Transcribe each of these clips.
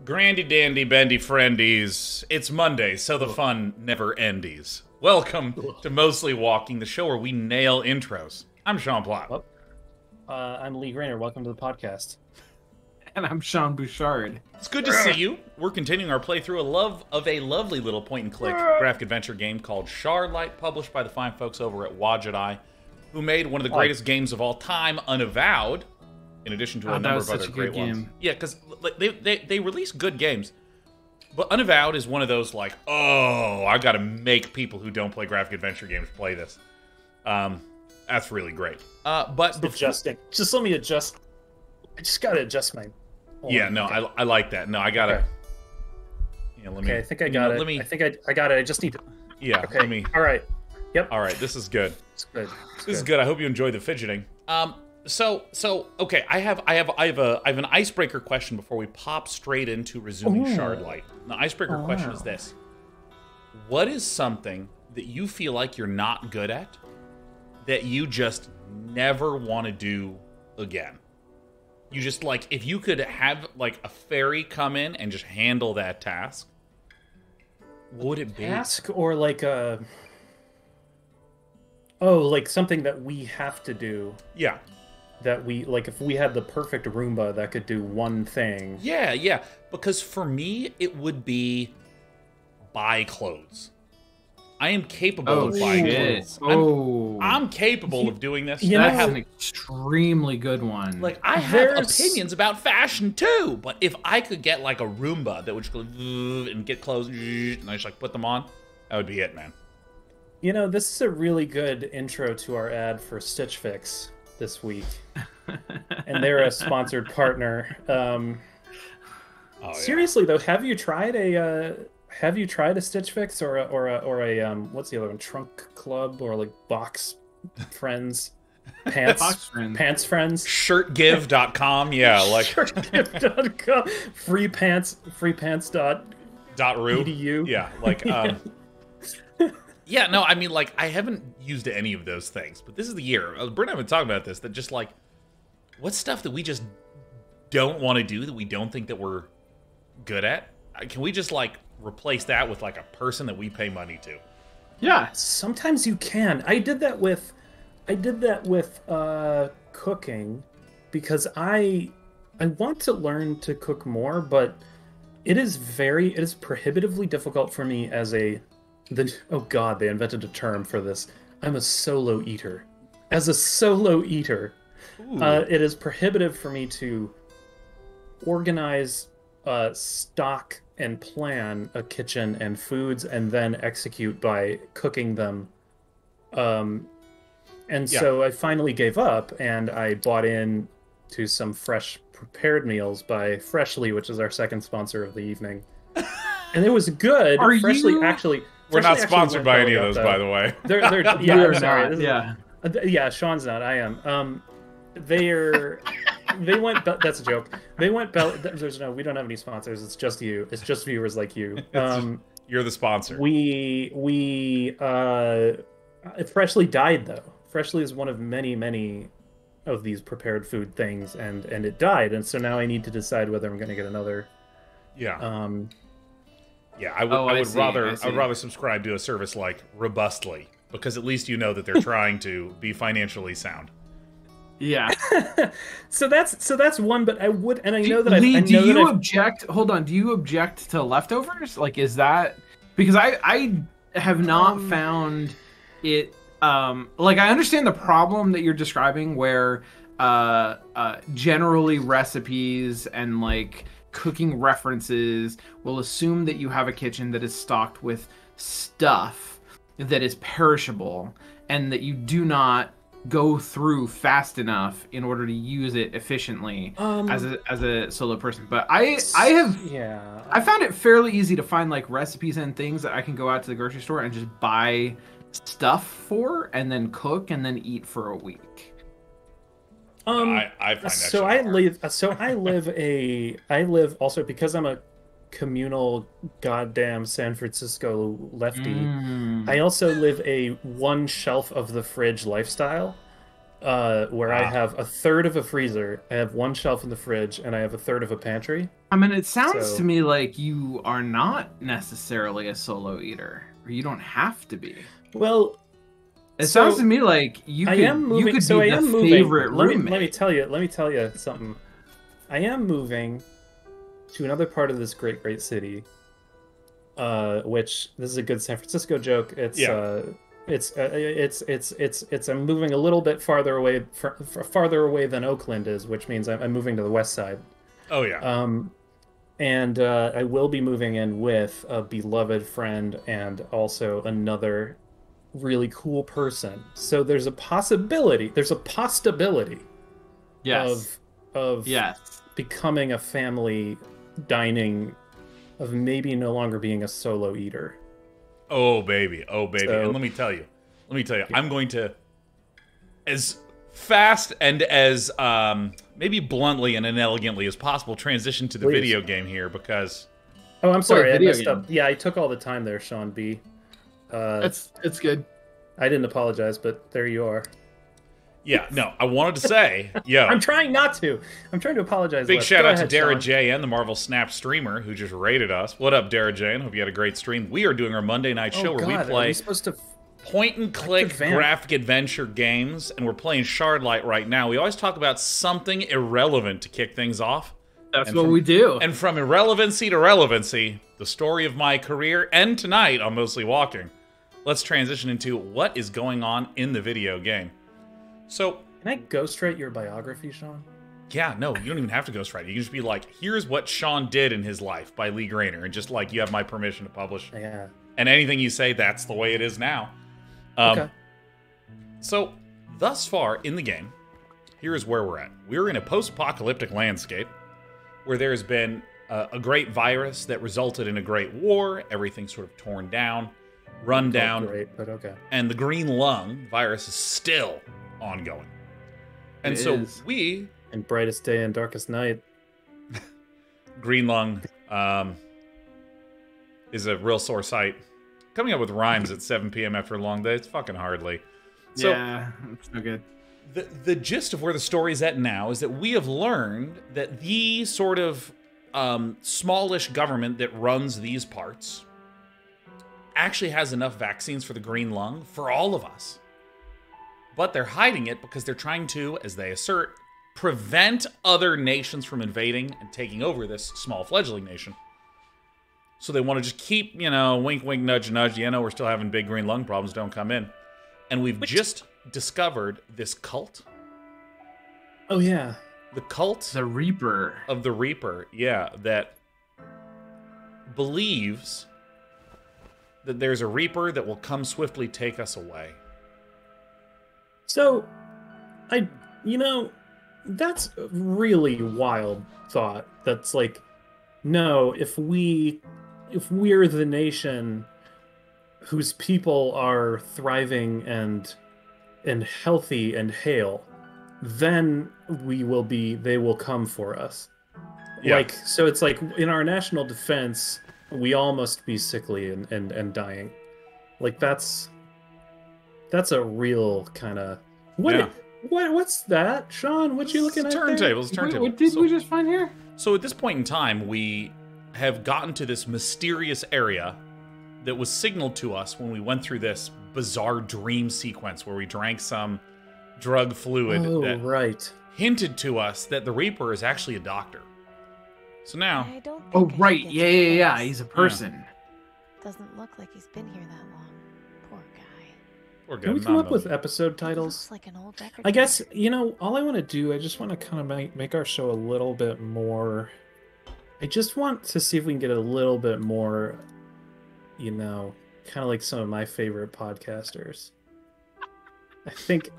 Grandy dandy bendy friendies. It's Monday, so the fun never endies. Welcome to Mostly Walking, the show where we nail intros. I'm Sean Plott. Well, I'm Lee Grainer. Welcome to the podcast. And I'm Sean Bouchard. It's good to see you. We're continuing our playthrough of a lovely little point-and-click graphic adventure game called Shardlight, published by the fine folks over at WadjetEye, who made one of the greatest games of all time, Unavowed, in addition to a number of other great ones. Yeah, because they release good games. But Unavowed is one of those, like, oh, I gotta make people who don't play graphic adventure games play this. That's really great. But adjusting. Just let me adjust. I just gotta adjust my... Yeah, no, okay. I like that. No, I gotta... Okay. Yeah, let me... Okay, I think I got it. I think I got it. I just need to... Yeah, okay. Let me... All right. Yep. All right, this is good. It's good. This is good. I hope you enjoy the fidgeting. So okay, I have an icebreaker question before we pop straight into resuming Shardlight. The icebreaker question is this: what is something that you feel like you're not good at that you just never want to do again? You just, like, if you could have, like, a fairy come in and just handle that task, what would it be? Task or like a... Oh, like something that we have to do. Yeah. That we, like, if we had the perfect Roomba that could do one thing. Yeah. Because for me, it would be buy clothes. I am capable of buying clothes. I'm capable of doing this. That's an extremely good one. Like, I have opinions about fashion too, but if I could get like a Roomba that would just go and get clothes and I just like put them on, that would be it, man. You know, this is a really good intro to our ad for Stitch Fix this week, and they're a sponsored partner. Seriously though, have you tried a Stitch Fix or a what's the other one? Trunk Club or like Box Friends? Pants Friends? Shirtgive.com, yeah, like Shirtgive.com. freepants.ru. Yeah, like yeah, no, I mean, like, I haven't used any of those things, but this is the year. Brent and I have been talking about this, that just, like, what's stuff that we just don't want to do, that we don't think that we're good at? Can we just, like, replace that with, like, a person that we pay money to? Yeah, sometimes you can. I did that with cooking, because I want to learn to cook more, but it is prohibitively difficult for me as oh god, they invented a term for this. I'm a solo eater. As a solo eater, it is prohibitive for me to organize, stock, and plan a kitchen and foods, and then execute by cooking them. So I finally gave up, and I bought in to some fresh prepared meals by Freshly, which is our second sponsor of the evening. And it was good. We're not sponsored by any of those, by the way. Yeah, Sean's not. I am. They went. That's a joke. They went. We don't have any sponsors. It's just you. It's just viewers like you. You're the sponsor. Freshly died though. Freshly is one of many of these prepared food things, and it died, and so now I need to decide whether I'm going to get another. Yeah. Yeah, I would rather subscribe to a service like Robustly, because at least you know that they're trying to be financially sound. Yeah. So that's one, but I would, and I know that Lee, do you object? Hold on. Do you object to leftovers? Like, is that because I have not found it. Like, I understand the problem that you're describing, where generally recipes and like cooking references will assume that you have a kitchen that is stocked with stuff that is perishable and that you do not go through fast enough in order to use it efficiently as a solo person. But I found it fairly easy to find like recipes and things that I can go out to the grocery store and just buy stuff for, and then cook and then eat for a week. I find that I live also, because I'm a communal goddamn San Francisco lefty. I also live a one shelf of the fridge lifestyle. where I have a third of a freezer, I have one shelf in the fridge, and I have a third of a pantry. I mean, it sounds to me like you are not necessarily a solo eater, or you don't have to be. Well, it sounds to me like you could, you could be the favorite roommate. Let me tell you something. I am moving to another part of this great city, which this is a good San Francisco joke. It's I'm moving a little bit farther away than Oakland is, which means I'm moving to the west side. Oh yeah. And I will be moving in with a beloved friend and also another really cool person. So there's a possibility. Yes. Of becoming a family dining, of maybe no longer being a solo eater. Oh baby. So, and let me tell you, I'm going to, as fast and as maybe bluntly and inelegantly as possible, transition to the video game here, because oh, I'm sorry, I messed up. Yeah, I took all the time there, Sean B. It's good. I didn't apologize, but there you are. Yeah, no, I wanted to say, yo. I'm trying not to. I'm trying to apologize. Big shout out to Dara JN, the Marvel Snap streamer, who just rated us. What up, Dara JN? Hope you had a great stream. We are doing our Monday night show where we play point-and-click graphic adventure games, and we're playing Shardlight right now. We always talk about something irrelevant to kick things off. That's what we do. And from irrelevancy to relevancy, the story of my career, and tonight on Mostly Walking, let's transition into what is going on in the video game. So, can I ghostwrite your biography, Sean? Yeah, no, you don't even have to ghostwrite it. You can just be like, here's what Sean did in his life by Lee Grainer, and just like, you have my permission to publish. Yeah. And anything you say, that's the way it is now. Okay. So, thus far in the game, here is where we're at. We're in a post-apocalyptic landscape where there's been a great virus that resulted in a great war. Everything's sort of torn down, run down. Great, but okay. And the green lung virus is still ongoing. And so we... And brightest day and darkest night. Green lung is a real sore sight. Coming up with rhymes at 7 p.m. after a long day, it's fucking hardly. So, yeah, it's no good. The gist of where the story's at now is that we have learned that the sort of smallish government that runs these parts actually has enough vaccines for the green lung for all of us. But they're hiding it because they're trying to, as they assert, prevent other nations from invading and taking over this small fledgling nation. So they want to just keep, wink, wink, nudge, nudge. We're still having big green lung problems. Don't come in. And we've just discovered this cult. Oh, yeah. The cult. The Reaper. Of the Reaper, yeah. That believes that there's a Reaper that will come swiftly take us away. So, that's a really wild thought. That's like, no, if we're the nation whose people are thriving and healthy and hale, then they will come for us. Yeah. So it's like in our national defense, we all must be sickly and dying. Like that's a real kind of what's that, Sean? What you looking at? Turntables. What did we just find here? So at this point in time, we have gotten to this mysterious area that was signaled to us when we went through this bizarre dream sequence where we drank some drug fluid that hinted to us that the Reaper is actually a doctor. So now... Yeah, he's a person. Yeah. Doesn't look like he's been here that long. Poor guy. Poor guy. Can we come up with episode titles? Looks like an old record. I guess, all I want to do, I just want to kind of make our show a little bit more... I just want to see if we can get a little bit more, kind of like some of my favorite podcasters. I think...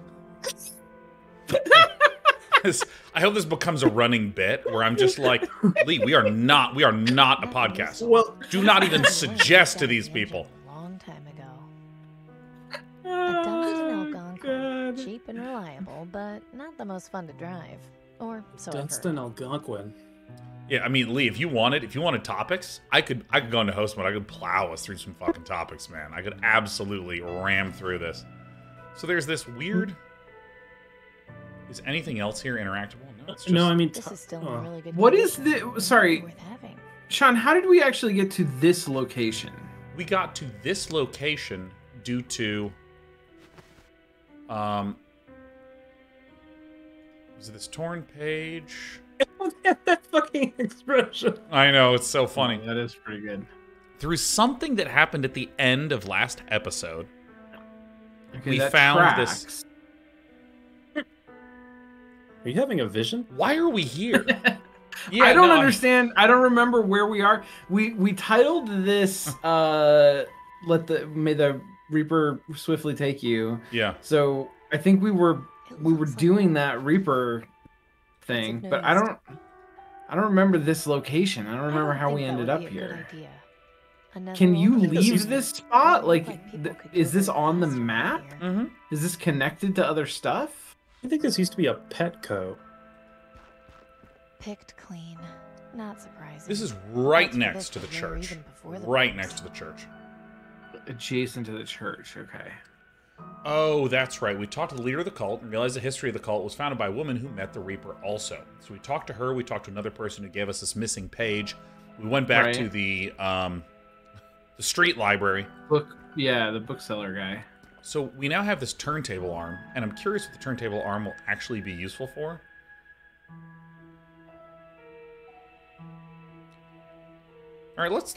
I hope this becomes a running bit where I'm just like, Lee, we are not a podcast. Well, do not even suggest to these people. A long time ago. A Dunstan Algonquin, cheap and reliable, but not the most fun to drive. Or so Dunstan Algonquin. Yeah, I mean, Lee, if you wanted topics, I could go into host mode. I could plow us through some fucking topics, man. I could absolutely ram through this. So there's this weird Is anything else here interactable? No, it's just... No, I mean, This is still in really good What is condition. the? Sorry, Worth having. Sean. How did we actually get to this location? We got to this location due to... Was it this torn page? that fucking expression. I know, it's so funny. That is pretty good. Through something that happened at the end of last episode, Okay, we that found tracks. this... Are you having a vision? Why are we here? Yeah, I don't no, understand. I don't remember where we are. We titled this May the Reaper swiftly take you. Yeah. So I think we were It we were looks like doing that Reaper thing, but I nosed. don't remember this location. I don't remember how we think that ended would up be a good here. idea. Another Can you old Because leave he's- this spot? Like, people could is go this really on the fast around map? here. Mm-hmm. Is this connected to other stuff? I think this used to be a Petco. Picked clean. Not surprising. This is right That's where next this to the was there church. even before the Right books. next to the church. Adjacent to the church. Okay. Oh, that's right. We talked to the leader of the cult and realized the history of the cult was founded by a woman who met the Reaper also. So we talked to her. We talked to another person who gave us this missing page. We went back Right. to the street library. Yeah, the bookseller guy. So we now have this turntable arm, and I'm curious what the turntable arm will actually be useful for. All right, let's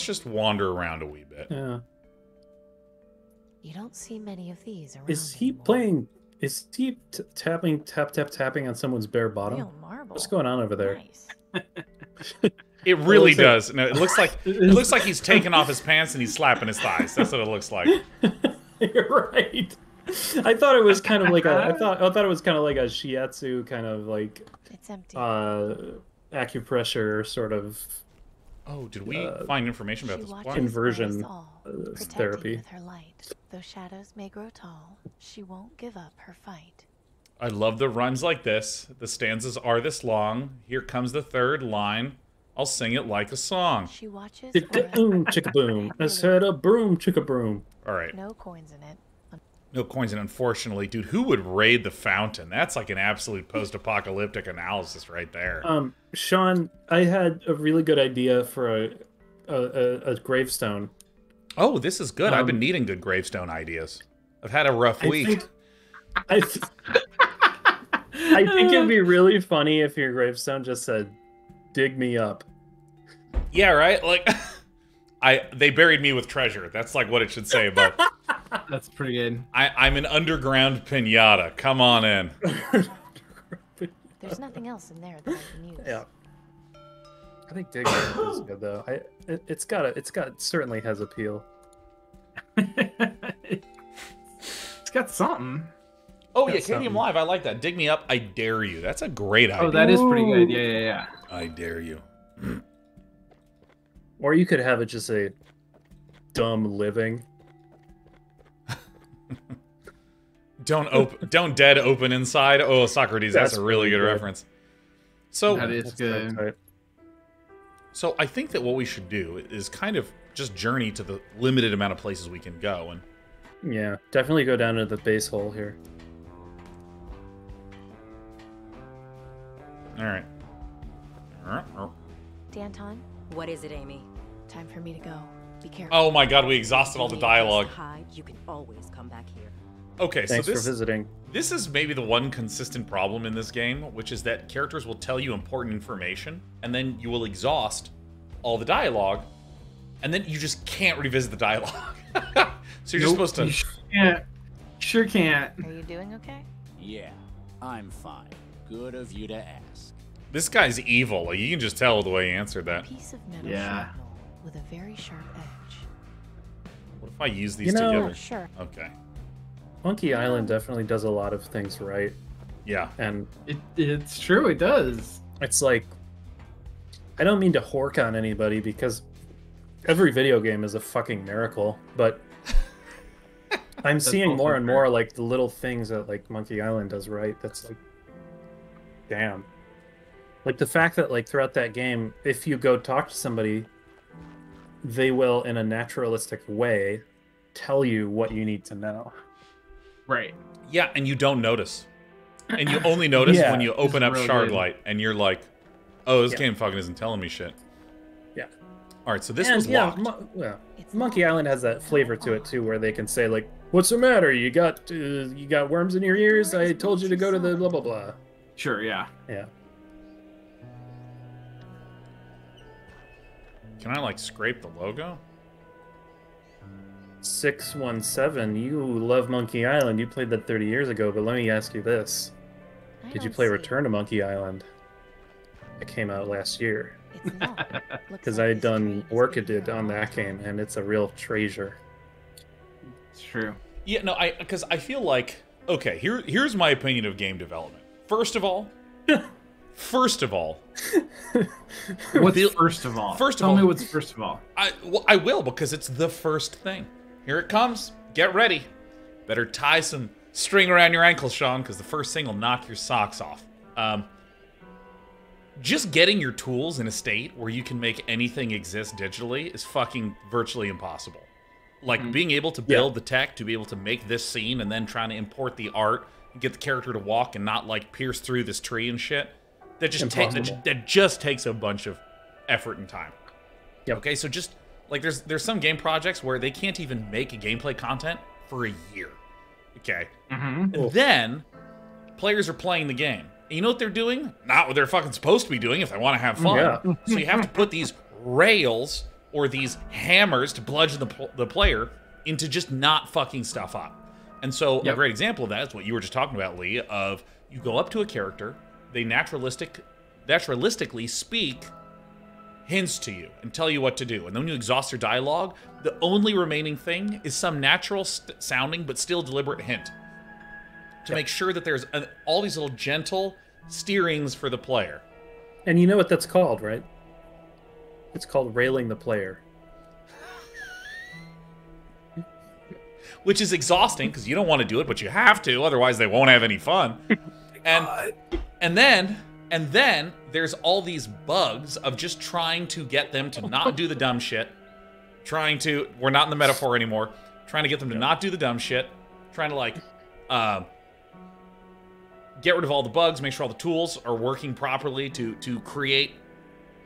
just wander around a wee bit. Yeah. You don't see many of these around. Is he anymore. playing? Is he tapping on someone's bare bottom? Real marble. What's going on over there? Nice. It really looks like- does. No, it looks like he's taking off his pants and he's slapping his thighs. That's what it looks like. You're right. I thought it was kind of like I thought it was kind of like a shiatsu kind of like It's empty. acupressure sort of Oh, did we find information about She this watches plot? Conversion, us all, protected therapy. with her light. Though shadows may grow tall, she won't give up her fight. I love the rhymes like this. The stanzas are this long. Here comes the third line. I'll sing it like a song. She watches. Boom, chicka boom. I said a broom, chicka broom. All right. No coins in it. No coins, and unfortunately, dude, who would raid the fountain? That's like an absolute post-apocalyptic analysis right there. Sean, I had a really good idea for a gravestone. Oh, this is good. I've been needing good gravestone ideas. I've had a rough week. I think it'd be really funny if your gravestone just said, "Dig me up." Yeah, right? Like, they buried me with treasure. That's like what it should say, but That's pretty good. I'm an underground pinata. Come on in. There's nothing else in there that I can use. Yeah. I think dig me up is good though. It certainly has appeal. It's got something. Oh, yeah, That's Cadium something. Live. I like that. Dig me up. I dare you. That's a great idea. Oh, that is pretty good. Yeah. I dare you. Or you could have it just say, "Dumb living." Don't dead open inside. Oh, Socrates, that's That's a really really good good. reference. So, That is That's good. right. so I think that what we should do is kind of just journey to the limited amount of places we can go. And Yeah, definitely go down to the base hole here. all right. Danton, What is it, Amy? time for me to go. Be careful. Oh my God, we exhausted all the If you need a place dialogue. to hide, you can always come back here. Okay, Thanks so for this visiting. this is maybe the one consistent problem in this game, which is that characters will tell you important information, and then you will exhaust all the dialogue, and then you just can't revisit the dialogue. So you're Nope, supposed to. you sure can't. Are you doing okay? Yeah, I'm fine. Good of you to ask. This guy's evil. Like, you can just tell the way he answered that. Piece of metal Yeah. shrapnel with a very sharp edge. What if I use these You know- together? Oh, sure. Okay. Monkey Island definitely does a lot of things right, Yeah. and It's true. It does. it's like I don't mean to hork on anybody because every video game is a fucking miracle, but I'm seeing also more and fair. more like the little things that like Monkey Island does right. That's like, damn. Like the fact that like throughout that game, if you go talk to somebody, they will in a naturalistic way tell you what you need to know. Right. Yeah, and you don't notice. And you only notice when you open up really Shardlight, and you're like, oh, this Yeah. game fucking isn't telling me shit. Yeah. All right, so this And, was yeah, locked. Monkey Island has that flavor to it too, where they can say like, "What's the matter? You got worms in your ears? I told you to go to the blah blah blah." Sure, yeah. Yeah. Can I, like, scrape the logo? 617, you love Monkey Island. You played that 30 years ago, but let me ask you this: did you play Return to Monkey Island? It came out last year. It's not. Because I had done Orchid on that game, and it's a real treasure. It's true. Yeah, no, because I feel like, okay, here's my opinion of game development. First of all, What's first of all? Tell me what's first of all. I will, because it's the first thing. Here it comes. Get ready. Better tie some string around your ankles, Sean, because the first thing will knock your socks off. Just getting your tools in a state where you can make anything exist digitally is fucking virtually impossible. Like, being able to build the tech to be able to make this scene and then trying to import the art and get the character to walk and not, like, pierce through this tree and shit, that just takes a bunch of effort and time. Yep. Okay, so just, like, there's some game projects where they can't even make a gameplay content for a year. Okay? And then, players are playing the game. And you know what they're doing? Not what they're fucking supposed to be doing if they want to have fun. Yeah. So you have to put these rails or these hammers to bludgeon the player into just not fucking stuff up. And so a great example of that is what you were just talking about, Lee, of you go up to a character, they naturalistically speak hints to you and tell you what to do. And then when you exhaust their dialogue, the only remaining thing is some natural sounding but still deliberate hint to make sure that there's all these little gentle steerings for the player. And you know what that's called, right? It's called railing the player. Which is exhausting because you don't want to do it, but you have to, otherwise they won't have any fun. And then there's all these bugs of just trying to get them to not do the dumb shit. We're not in the metaphor anymore. Trying to get them to not do the dumb shit. Trying to, like, get rid of all the bugs, make sure all the tools are working properly to create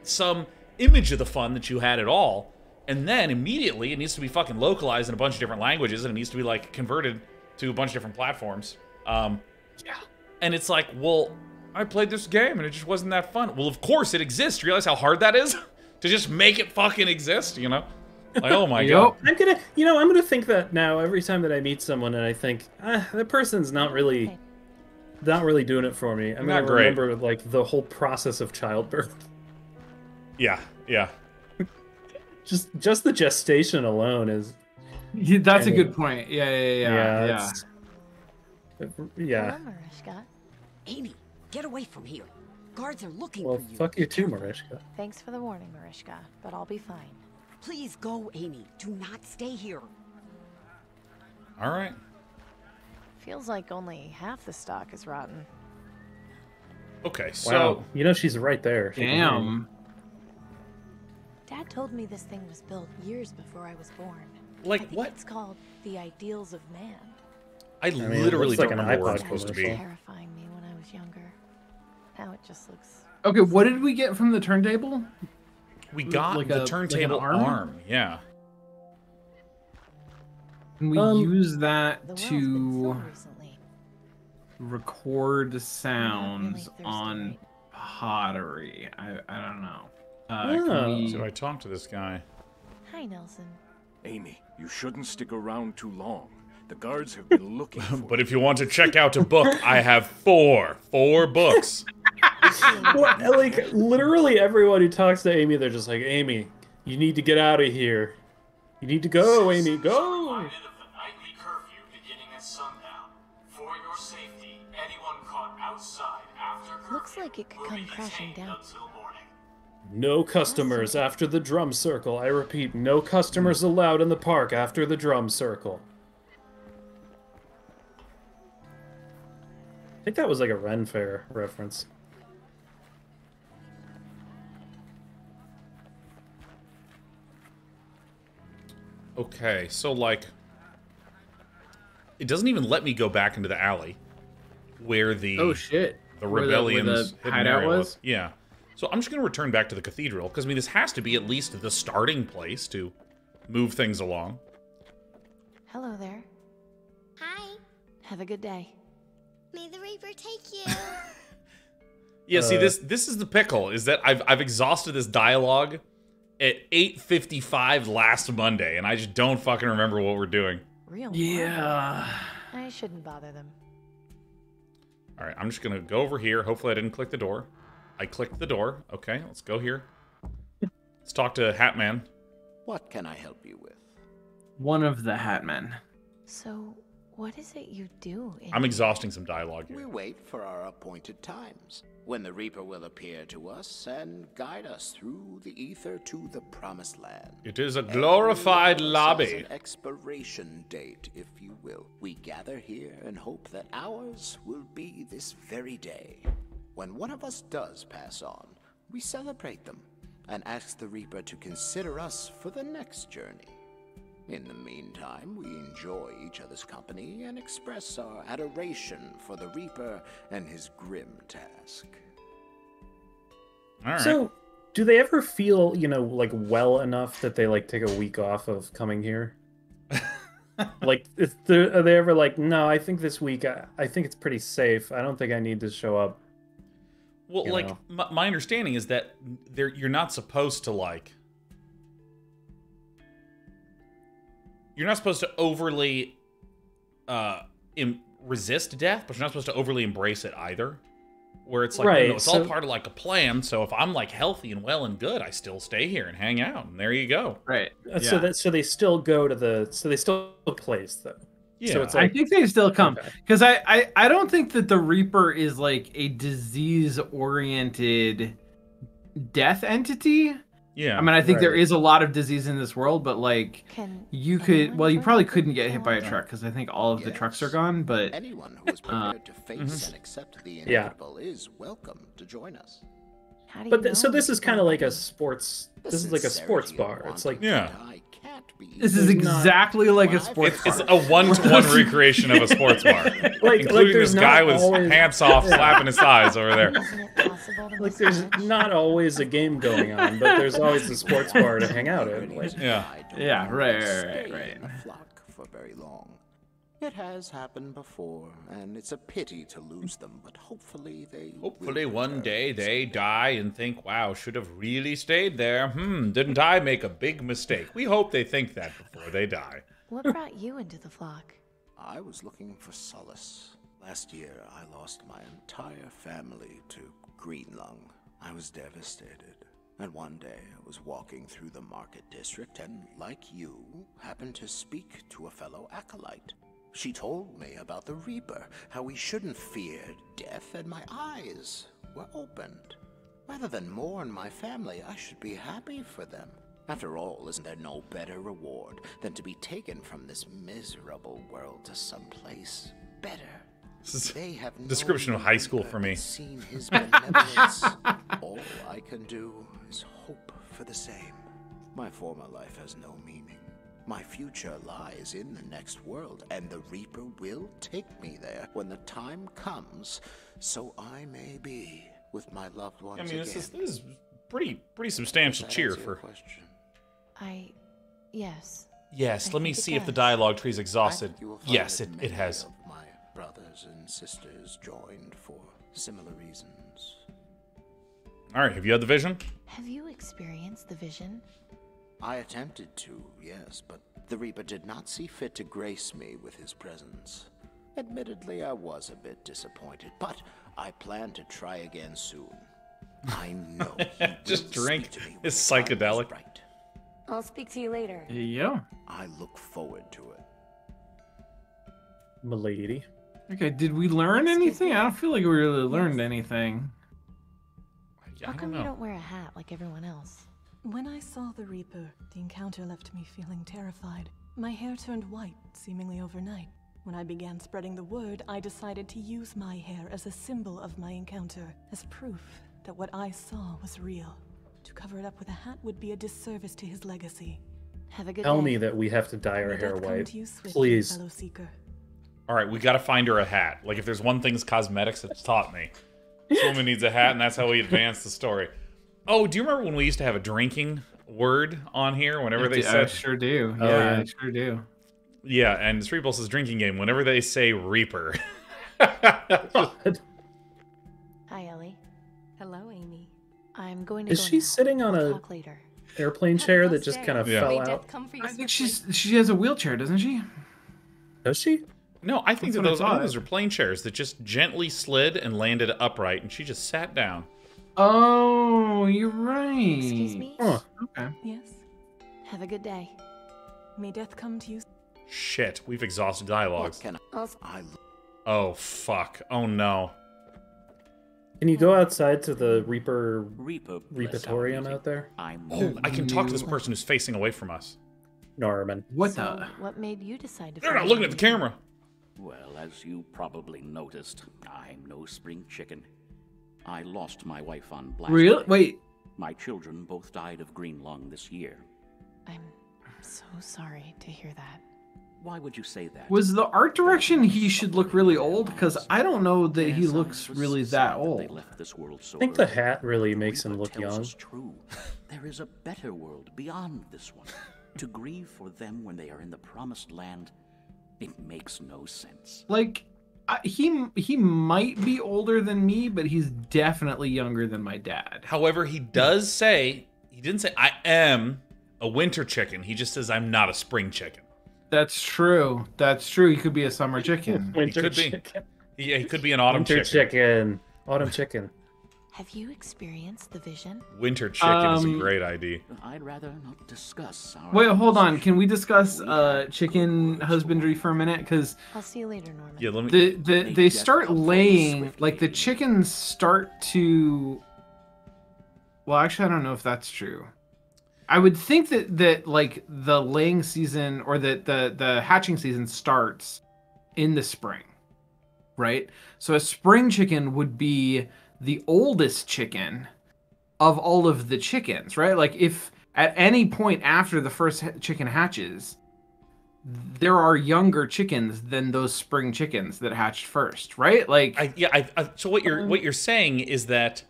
some image of the fun that you had at all. And then immediately it needs to be fucking localized in a bunch of different languages, and it needs to be, like, converted to a bunch of different platforms. And it's like, well, I played this game and it just wasn't that fun. Well, of course it exists. You realize how hard that is to just make it fucking exist, you know? Like, oh my god. I'm gonna think that now every time that I meet someone and I think, that person's not really doing it for me. I'm gonna remember, like, the whole process of childbirth. Yeah. Just the gestation alone is. That's a good point. Yeah. Hello, Marishka. Amy, get away from here. Guards are looking Well, for you. fuck you too, Marishka. Thanks for the warning, Marishka, but I'll be fine. Please go, Amy. Do not stay here. All right. Feels like only half the stock is rotten. Okay, so... Wow. You know she's right there. Damn. Dad told me this thing was built years before I was born. Like, I think what? It's called The Ideals of Man. I mean, literally it looks don't like an remember where iPod it's supposed to be. commercial. Terrifying me when I was younger. Now it just looks... Okay, what did we get from the turntable? We got Like the an turntable arm, yeah. Can we use that The world's been to so recently. record sounds thirsty on right pottery? I don't know. So I talked to this guy. Hi, Nelson. Amy, you shouldn't stick around too long. The guards have been looking for But if you want to check out a book, I have four books. What, like, literally everyone who talks to Amy, they're just like, Amy, you need to get out of here. You need to go, Amy, go! Reminded of the nightly curfew beginning at sundown. For your safety, anyone caught outside after curfew Looks like it could will come be crashing detained down. until morning. No customers after the drum circle. I repeat, no customers allowed in the park after the drum circle. I think that was like a Ren Fair reference. Okay, so, like, it doesn't even let me go back into the alley. where the Oh shit. the Where rebellion's the hidden hideout area was? Yeah. So I'm just going to return back to the cathedral, because, I mean, this has to be at least the starting place to move things along. Hello there. Hi. Have a good day. May the Reaper take you. Yeah, see, this is the pickle, is that I've exhausted this dialogue at 8:55 last Monday, and I just don't fucking remember what we're doing. Real Yeah. I shouldn't bother them. All right, I'm just going to go over here. Hopefully I didn't click the door. I clicked the door. Okay, let's go here. Let's talk to Hatman. What can I help you with? One of the Hatmen. So, what is it you do? I'm exhausting some dialogue We here. wait for our appointed times, when the Reaper will appear to us and guide us through the ether to the promised land. It is a glorified Everyone lobby. has an expiration date, if you will. We gather here and hope that ours will be this very day. When one of us does pass on, we celebrate them and ask the Reaper to consider us for the next journey. In the meantime, we enjoy each other's company and express our adoration for the Reaper and his grim task. All right. So, do they ever feel, like well enough that they like take a week off of coming here? Like, are they ever like, no, I think this week, I think it's pretty safe. I don't think I need to show up. Well, you like, know. my understanding is that you're not supposed to, like... You're not supposed to overly resist death, but you're not supposed to overly embrace it either. Where it's like, Right, no, it's all part of, like, a plan, so if I'm, like, healthy and well and good, I still stay here and hang out, and there you go. Right. So they still go to so they still place though. Yeah. So it's I like, think they still come. Okay. Because I don't think that the Reaper is like a disease-oriented death entity. Yeah. I mean, I think there Right. is a lot of disease in this world, but like Can you could, anyone well, you join probably the couldn't get hit by a Alliance? truck because I think all of the trucks are gone. But Anyone who is prepared to face and accept the Yeah. inevitable is welcome to join us. How do you know so this when is to kind go of like a away? sports. The This is like a sports sincerity of bar. It's wanting like, Yeah. to die can't be this is There's not- exactly like a Well, sports It's bar. a one-to-one recreation of a sports bar. Including there's this guy not with always- pants off slapping his thighs over there. Isn't it possible to like there's massage? not always a game going on, but there's always a sports bar to hang out in. Like, Yeah. I don't Yeah, want right, to right, stay right. in a flock for very long. It has happened before, and it's a pity to lose them, but hopefully they Hopefully will one return day they someday. die and think, wow, should have really stayed there. Didn't I make a big mistake? We hope they think that before they die. What brought you into the flock? I was looking for solace. Last year, I lost my entire family to green lung. I was devastated. And one day, I was walking through the market district and, like you, happened to speak to a fellow acolyte. She told me about the Reaper, how we shouldn't fear death, and my eyes were opened. Rather than mourn my family, I should be happy for them. After all, isn't there no better reward than to be taken from this miserable world to someplace better? This is They have no description of high school for me. Seen his benevolence. All I can do is hope for the same. My former life has no meaning. My future lies in the next world, and the Reaper will take me there when the time comes, so I may be with my loved ones I mean, again. this is pretty substantial Does that cheer answer your for... question? Yes. Yes, I let me think it see if the does. dialogue tree's exhausted. You will find Yes, that it many has. of my brothers and sisters joined for similar reasons. All right, have you had the vision? Have you experienced the vision? I attempted to, yes, but the Reaper did not see fit to grace me with his presence. Admittedly, I was a bit disappointed, but I plan to try again soon. I know he Just will drink speak to me when his the time is psychedelic. right. I'll speak to you later. there you go. I look forward to it. milady. Okay, did we learn anything? I don't feel like we really learned anything. I How don't come you know. don't wear a hat like everyone else? When I saw the Reaper, the encounter left me feeling terrified. My hair turned white, seemingly overnight. When I began spreading the word, I decided to use my hair as a symbol of my encounter, as proof that what I saw was real. To cover it up with a hat would be a disservice to his legacy. Have a good Tell day. me that we have to dye our May hair death come white, to you swiftly, please. fellow seeker. All right, we got to find her a hat. Like, if there's one thing cosmetics has taught me, this woman needs a hat, and that's how we advance the story. Oh, do you remember when we used to have a drinking word on here whenever they said... I sure do. Oh, yeah, I sure do. Yeah, and Streetpulse's drinking game, whenever they say Reaper... Hi, Ellie. Hello, Amy. I'm going to Is she sitting on a talk later. airplane chair that just kind of fell out? I think she has a wheelchair, doesn't she? Does she? No, I think That's that what I thought. those are plane chairs that just gently slid and landed upright, and she just sat down. Oh, you're right. Excuse me? Huh. Okay. Yes. Have a good day. May death come to you. Shit, we've exhausted dialogues. Can I Oh, fuck. Oh, no. Can you go outside to the Reaper Reapatorium out there? Oh, I can talk to this person who's facing away from us. Norman. What So, what made you decide to... They're not looking at the camera. Well, as you probably noticed, I'm no spring chicken. I lost my wife on Blast Really? Day. Wait. My children both died of green lung this year. I'm so sorry to hear that. Why would you say that? Was the art direction he should look really old? Because I don't know that he looks really that old. I think the hat really makes him look young. True. There is a better world beyond this one. To grieve for them when they are in the promised land, it makes no sense. Like, he might be older than me, but he's definitely younger than my dad. However, he does say, he didn't say, I am a winter chicken. He just says, I'm not a spring chicken. That's true. That's true. He could be a summer chicken. Winter he could chicken. Be. Yeah, he could be an autumn Winter chicken. Autumn chicken. Have you experienced the vision? Winter chicken is a great idea. I'd rather not discuss our... Wait, hold on. Can we discuss chicken husbandry for a minute? Because I'll see you later, Norman. Yeah, let me... they start laying, like the chickens start to... Well, actually, I don't know if that's true. I would think that like the laying season or that the hatching season starts in the spring, right? So a spring chicken would be the oldest chicken of all of the chickens, right? Like if at any point after the first chicken hatches, there are younger chickens than those spring chickens that hatched first, right? Like so what you're saying is that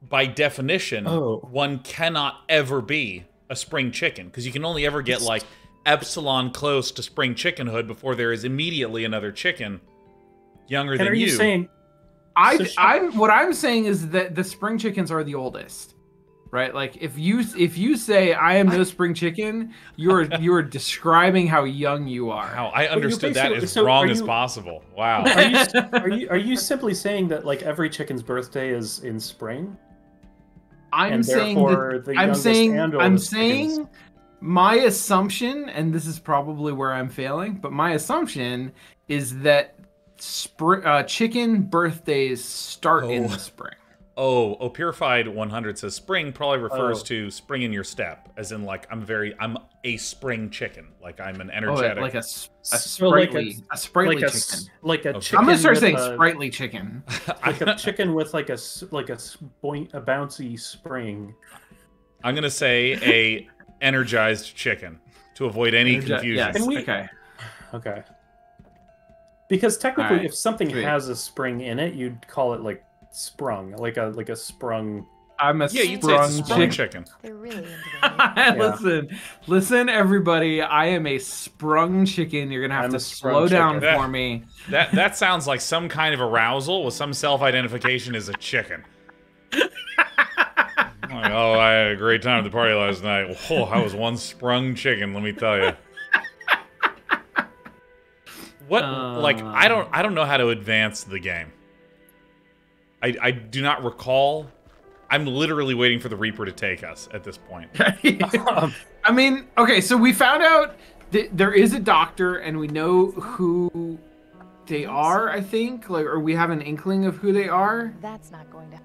by definition, one cannot ever be a spring chicken because you can only ever get like epsilon close to spring chickenhood before there is immediately another chicken younger than you. Are you saying? What I'm saying is that the spring chickens are the oldest, right? Like if you say I am no spring chicken, you're describing how young you are. How I understood that as wrong as possible. Wow. Are you simply saying that like every chicken's birthday is in spring? I'm saying my assumption, and this is probably where I'm failing, but my assumption is that chicken birthdays start in the spring. Oh, Purified 100 says spring probably refers to spring in your step, as in like I'm a spring chicken, like I'm an energetic, like a sprightly chicken, like a okay. chicken. I'm gonna start saying sprightly chicken, like a chicken with like a bouncy spring. I'm gonna say a energized chicken to avoid any confusion. Yes. Okay. Because technically, right. if something has a spring in it, you'd call it like sprung, like a sprung. I'm a sprung chicken. They're really into that. Listen, everybody. I am a sprung chicken. You're gonna have to slow down for me. That sounds like some kind of arousal with some self-identification as a chicken. Like, oh, I had a great time at the party last night. Oh, I was one sprung chicken, let me tell you. What? Like, I don't know how to advance the game. I do not recall. I'm literally waiting for the Reaper to take us at this point. I mean, okay, so we found out that there is a doctor, and we know who they are. I think, like, or we have an inkling of who they are. That's not going to.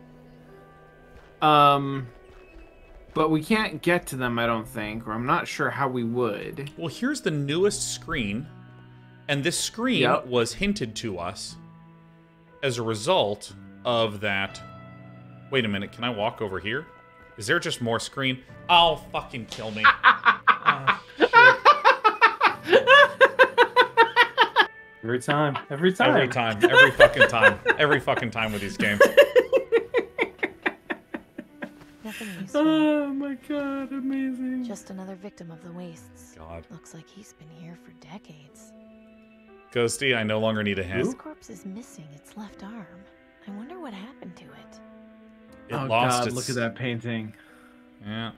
But we can't get to them, I don't think, or I'm not sure how we would. Well, here's the newest screen, and this screen was hinted to us as a result of that. Wait a minute, can I walk over here? Is there just more screen? Oh, fucking kill me. Every time. Every time. Every time. Every fucking time. Every fucking time with these games. Nothing useful. Oh my god, amazing. Just another victim of the wastes. God. Looks like he's been here for decades. Ghosty, I no longer need a This hint. corpse is missing its left arm. I wonder what happened to it. It Oh lost god, its... look at that painting. Yeah.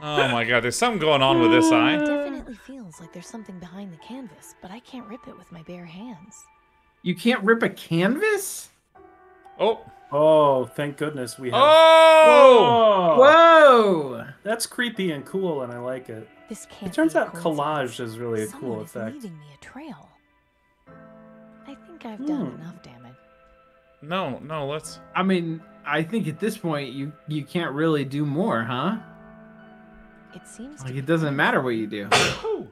Oh my god, there's something going on with this It eye. definitely feels like there's something behind the canvas, but I can't rip it with my bare hands. You can't rip a canvas? Oh. Oh, thank goodness we have. Oh! Whoa! That's creepy and cool, and I like it. This can't It turns be a out coincidence. collage is really a Someone cool is effect. leaving me a trail. I think I've done enough damage. No, let's... I mean, I think at this point you can't really do more, huh? It seems Like to it doesn't matter what you do. Ooh.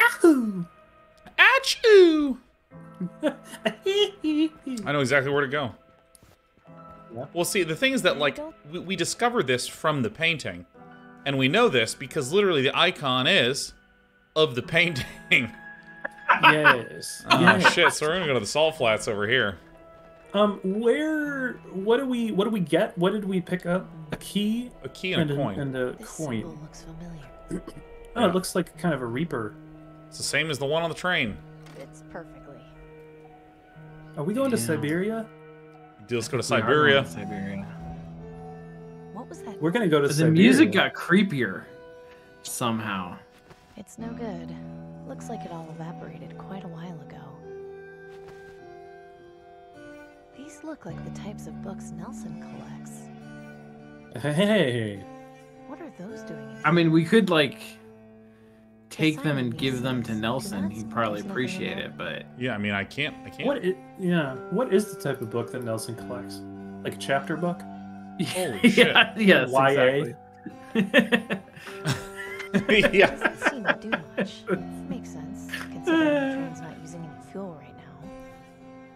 Achoo! Achoo! I know exactly where to go. Yeah. Well, see, the thing is that, like, we discovered this from the painting. And we know this because literally the icon is of the painting. Yes. Oh, yes. shit, so we're gonna go to the salt flats over here. What do we get? What did we pick up? A key? A key and a coin. And a This coin. symbol looks familiar. Oh, Yeah. it looks like kind of a reaper. It's the same as the one on the train. Fits perfectly. Are we going to Yeah. Siberia? Let's go to We are Siberia. going to Siberia. What was that? We're gonna go to The Siberia. music got creepier somehow. It's no good. Looks like it all evaporated quite a while ago. These look like the types of books Nelson collects. Hey. What are those doing in I mean, we could like take them and Deciding give these them to things. Nelson. That's- He'd probably there's nothing in appreciate there. it, but Yeah, I mean, I can't. What is the type of book that Nelson collects? Like a chapter book? Holy shit. yeah, yes, YA? exactly. Yeah. Doesn't seem to do much. Makes sense, considering the train's not using any fuel right now.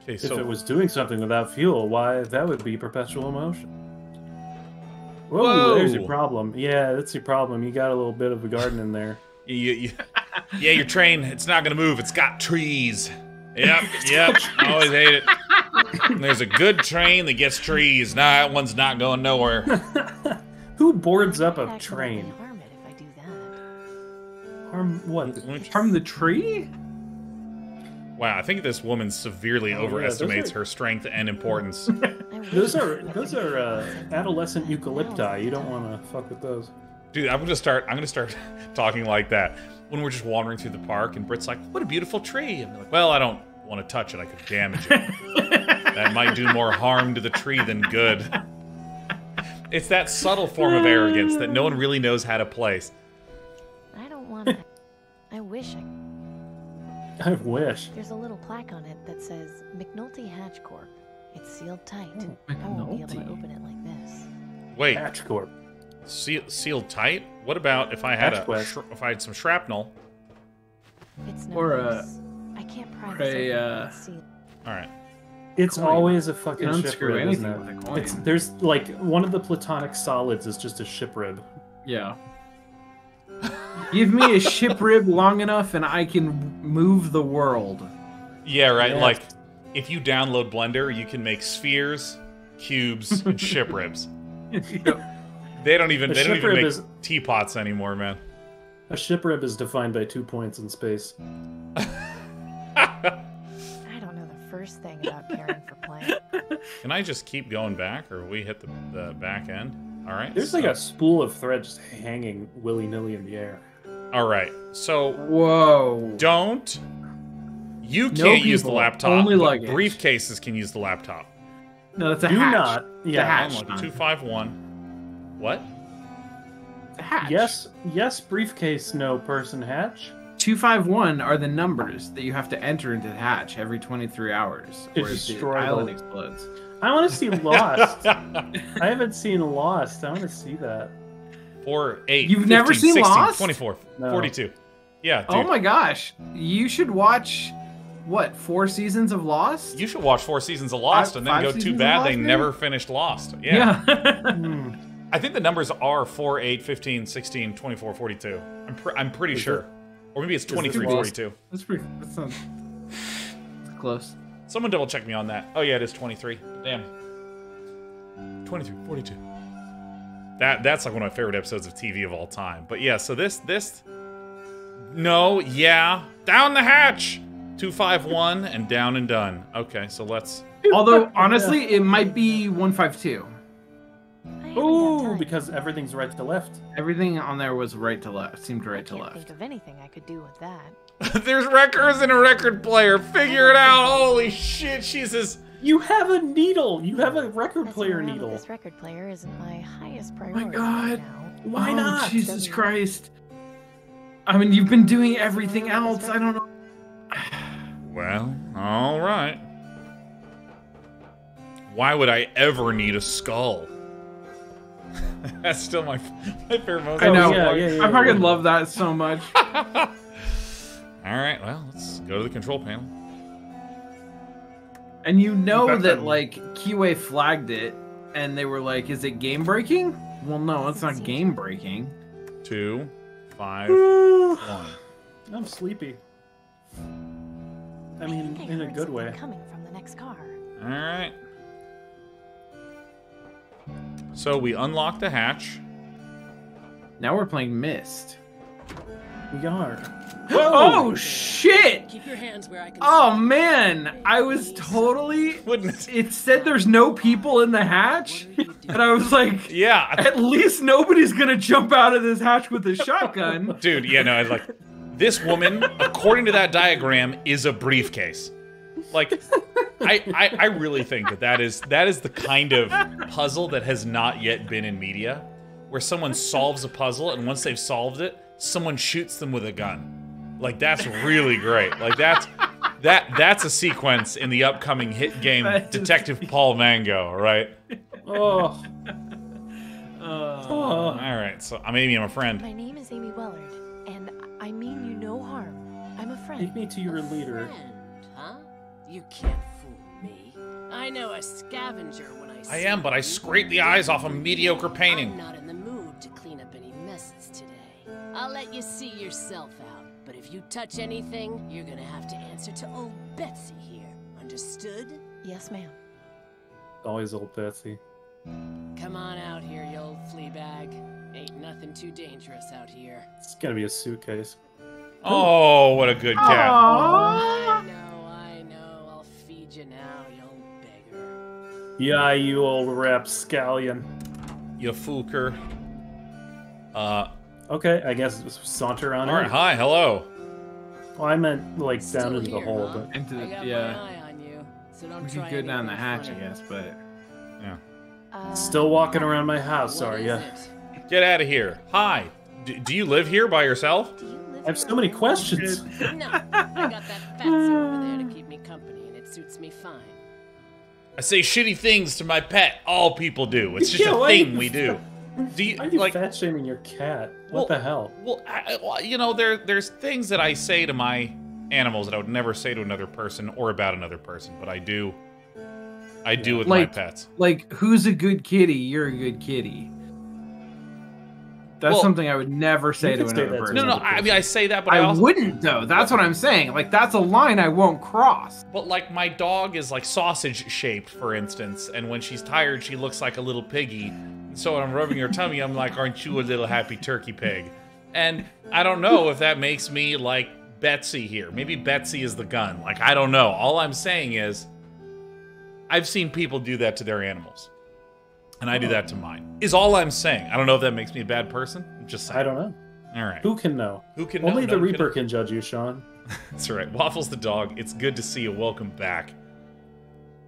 Okay, If so it was doing something without fuel, why, that would be perpetual motion. Whoa, Whoa. there's your problem. Yeah, that's your problem. You got a little bit of a garden in there. yeah, your train, it's not gonna move. It's got trees. Yep. I always hate it. There's a good train that gets trees. Nah, that one's not going nowhere. Who boards up a Actually, train? harm it if I do that. Harm what? From the tree? Wow, I think this woman severely Oh, yeah, overestimates those are- her strength and importance. I wish Those I are could those have are something adolescent that eucalypti. smells You don't like want to fuck with those. Dude, I'm gonna start talking like that when we're just wandering through the park, and Britt's like, "What a beautiful tree!" And I'm like, "Well, I don't want to touch it. I could damage it. That might do more harm to the tree than good." It's that subtle form of arrogance that no one really knows how to place. I don't want to. I wish I. I wish. There's a little plaque on it that says McNulty Hatch Corp. It's sealed tight. I won't be able to McNulty. open it like this. Wait, Hatch Corp. sealed tight? What about if I had Hatch Quest. if I had some shrapnel? It's no Or, use. I can't pry or this a, open when it's sealed. All right. It's Coin. always a fucking You don't ship screw rib, anything isn't it? with a coin. It's, there's like one of the platonic solids is just a ship rib. Yeah. Give me a ship rib long enough and I can move the world. Yeah, right. Yes. Like, if you download Blender, you can make spheres, cubes, and ship ribs. They don't even A they don't ship even rib make is- teapots anymore, man. A ship rib is defined by 2 points in space. I don't know the first thing about caring for plants. Can I just keep going back, or we hit the back end? All right. There's like a spool of thread just hanging willy-nilly in the air. All right. So Whoa. don't. You No can't use the people, laptop. only but luggage. briefcases can use the laptop. No, that's a Do hatch. not. It's Yeah. a hatch. Unlock John. 251. What? It's a hatch. Yes, briefcase, no person hatch. 251 are the numbers that you have to enter into the hatch every 23 hours. To or the destroy island the- explodes. I want to see Lost. I haven't seen Lost. I want to see that. 4, 8. You've never 15, seen 16, Lost? 24, No. 42. Yeah, dude. Oh my gosh. You should watch what, 4 seasons of Lost? You should watch 4 seasons of Lost and then 5 go, too seasons of bad Lost, they maybe? never finished Lost. Yeah. Yeah. I think the numbers are 4, 8, 15, 16, 24, 42. I'm pretty sure. Or maybe it's 23, 42. That's pretty. That's not. That's close. Someone double check me on that. Oh yeah, it is 23. Damn. 23, 42. That's like one of my favorite episodes of TV of all time. But yeah, so this. No, yeah, down the hatch. 251 and down and done. Okay, so let's. Although honestly, it might be 152. Ooh, because everything's right to left. Everything on there was right to left. Seemed right to Can't left. think of anything I could do with that. There's records and a record player. Figure it out. Holy shit, Jesus. You have a needle. You have a record player Around with needle. This record player isn't my highest Oh priority my God. right now. Why Oh, not? Jesus Christ. I mean, you've been doing everything else. I don't know. Well, all right. Why would I ever need a skull? That's still my favorite moment. I know. yeah, I fucking love that so much. All right, well, let's go to the control panel. And you know that, like, Kiwi flagged it, and they were like, is it game breaking? Well, no, it's not game breaking. 2, 5, 1. I'm sleepy. I mean, think I in a heard good something way. coming from the next car. All right. So we unlock the hatch. Now we're playing Myst. We are. Oh, shit! Keep your hands where I can Oh, man! I was totally... It said there's no people in the hatch, and I was like, yeah, at least nobody's gonna jump out of this hatch with a shotgun. Dude, yeah, no, like, this woman, according to that diagram, is a briefcase. Like, I really think that is the kind of puzzle that has not yet been in media, where someone solves a puzzle, and once they've solved it, someone shoots them with a gun. Like, that's really great. Like, that's a sequence in the upcoming hit game Detective Paul Mango, right? Oh. All right, so I'm Amy, I'm a friend. My name is Amy Wellard, and I mean you no harm. I'm a friend. Take me to your leader. Friend, huh? You can't fool me. I know a scavenger when I see I am, but I scrape the eyes off a mediocre painting. I'm not in the mood to clean up any messes today. I'll let you see yourself out, but if you touch anything, you're gonna have to answer to old Betsy here. Understood? Yes, ma'am. Always old Betsy. Come on out here, you old flea bag. Ain't nothing too dangerous out here. It's gonna be a suitcase. Oh, what a good cat. I know. I'll feed you now, you old beggar. Yeah, you old rapscallion. You fooker. Okay, I guess saunter on. All right, hi, hello. Well, I meant like down into the here, hole, huh? but Into I the, got yeah. my eye on you, so don't We try could go down the anything hatch, I funny. guess, but... Yeah. Still walking around my house, What are is ya? it? Get out of here. Hi. Do you live here by yourself? I have so many questions. No, I got that fatso over there to keep me company, and it suits me fine. I say shitty things to my pet. All people do. It's just Yeah, a why thing you- we do. Do you Why are you like? fat shaming your cat? Well, What the hell? Well, you know, there's things that I say to my animals that I would never say to another person or about another person, but I do with my pets. Like, who's a good kitty? You're a good kitty. That's Well, something I would never say to another person. No, I mean I say that, but I I also wouldn't though. That's what I'm saying. Like, that's a line I won't cross. But like my dog is like sausage shaped, for instance, and when she's tired, she looks like a little piggy. So when I'm rubbing her tummy, I'm like, "Aren't you a little happy turkey pig?" And I don't know if that makes me like Betsy here. Maybe Betsy is the gun. Like, I don't know. All I'm saying is, I've seen people do that to their animals, and I do that to mine. Is all I'm saying. I don't know if that makes me a bad person. I'm just saying. I don't know. All right. Who can know? Who can Only know? the No one Reaper can judge you, Sean. That's right. Waffles the dog. It's good to see you. Welcome back.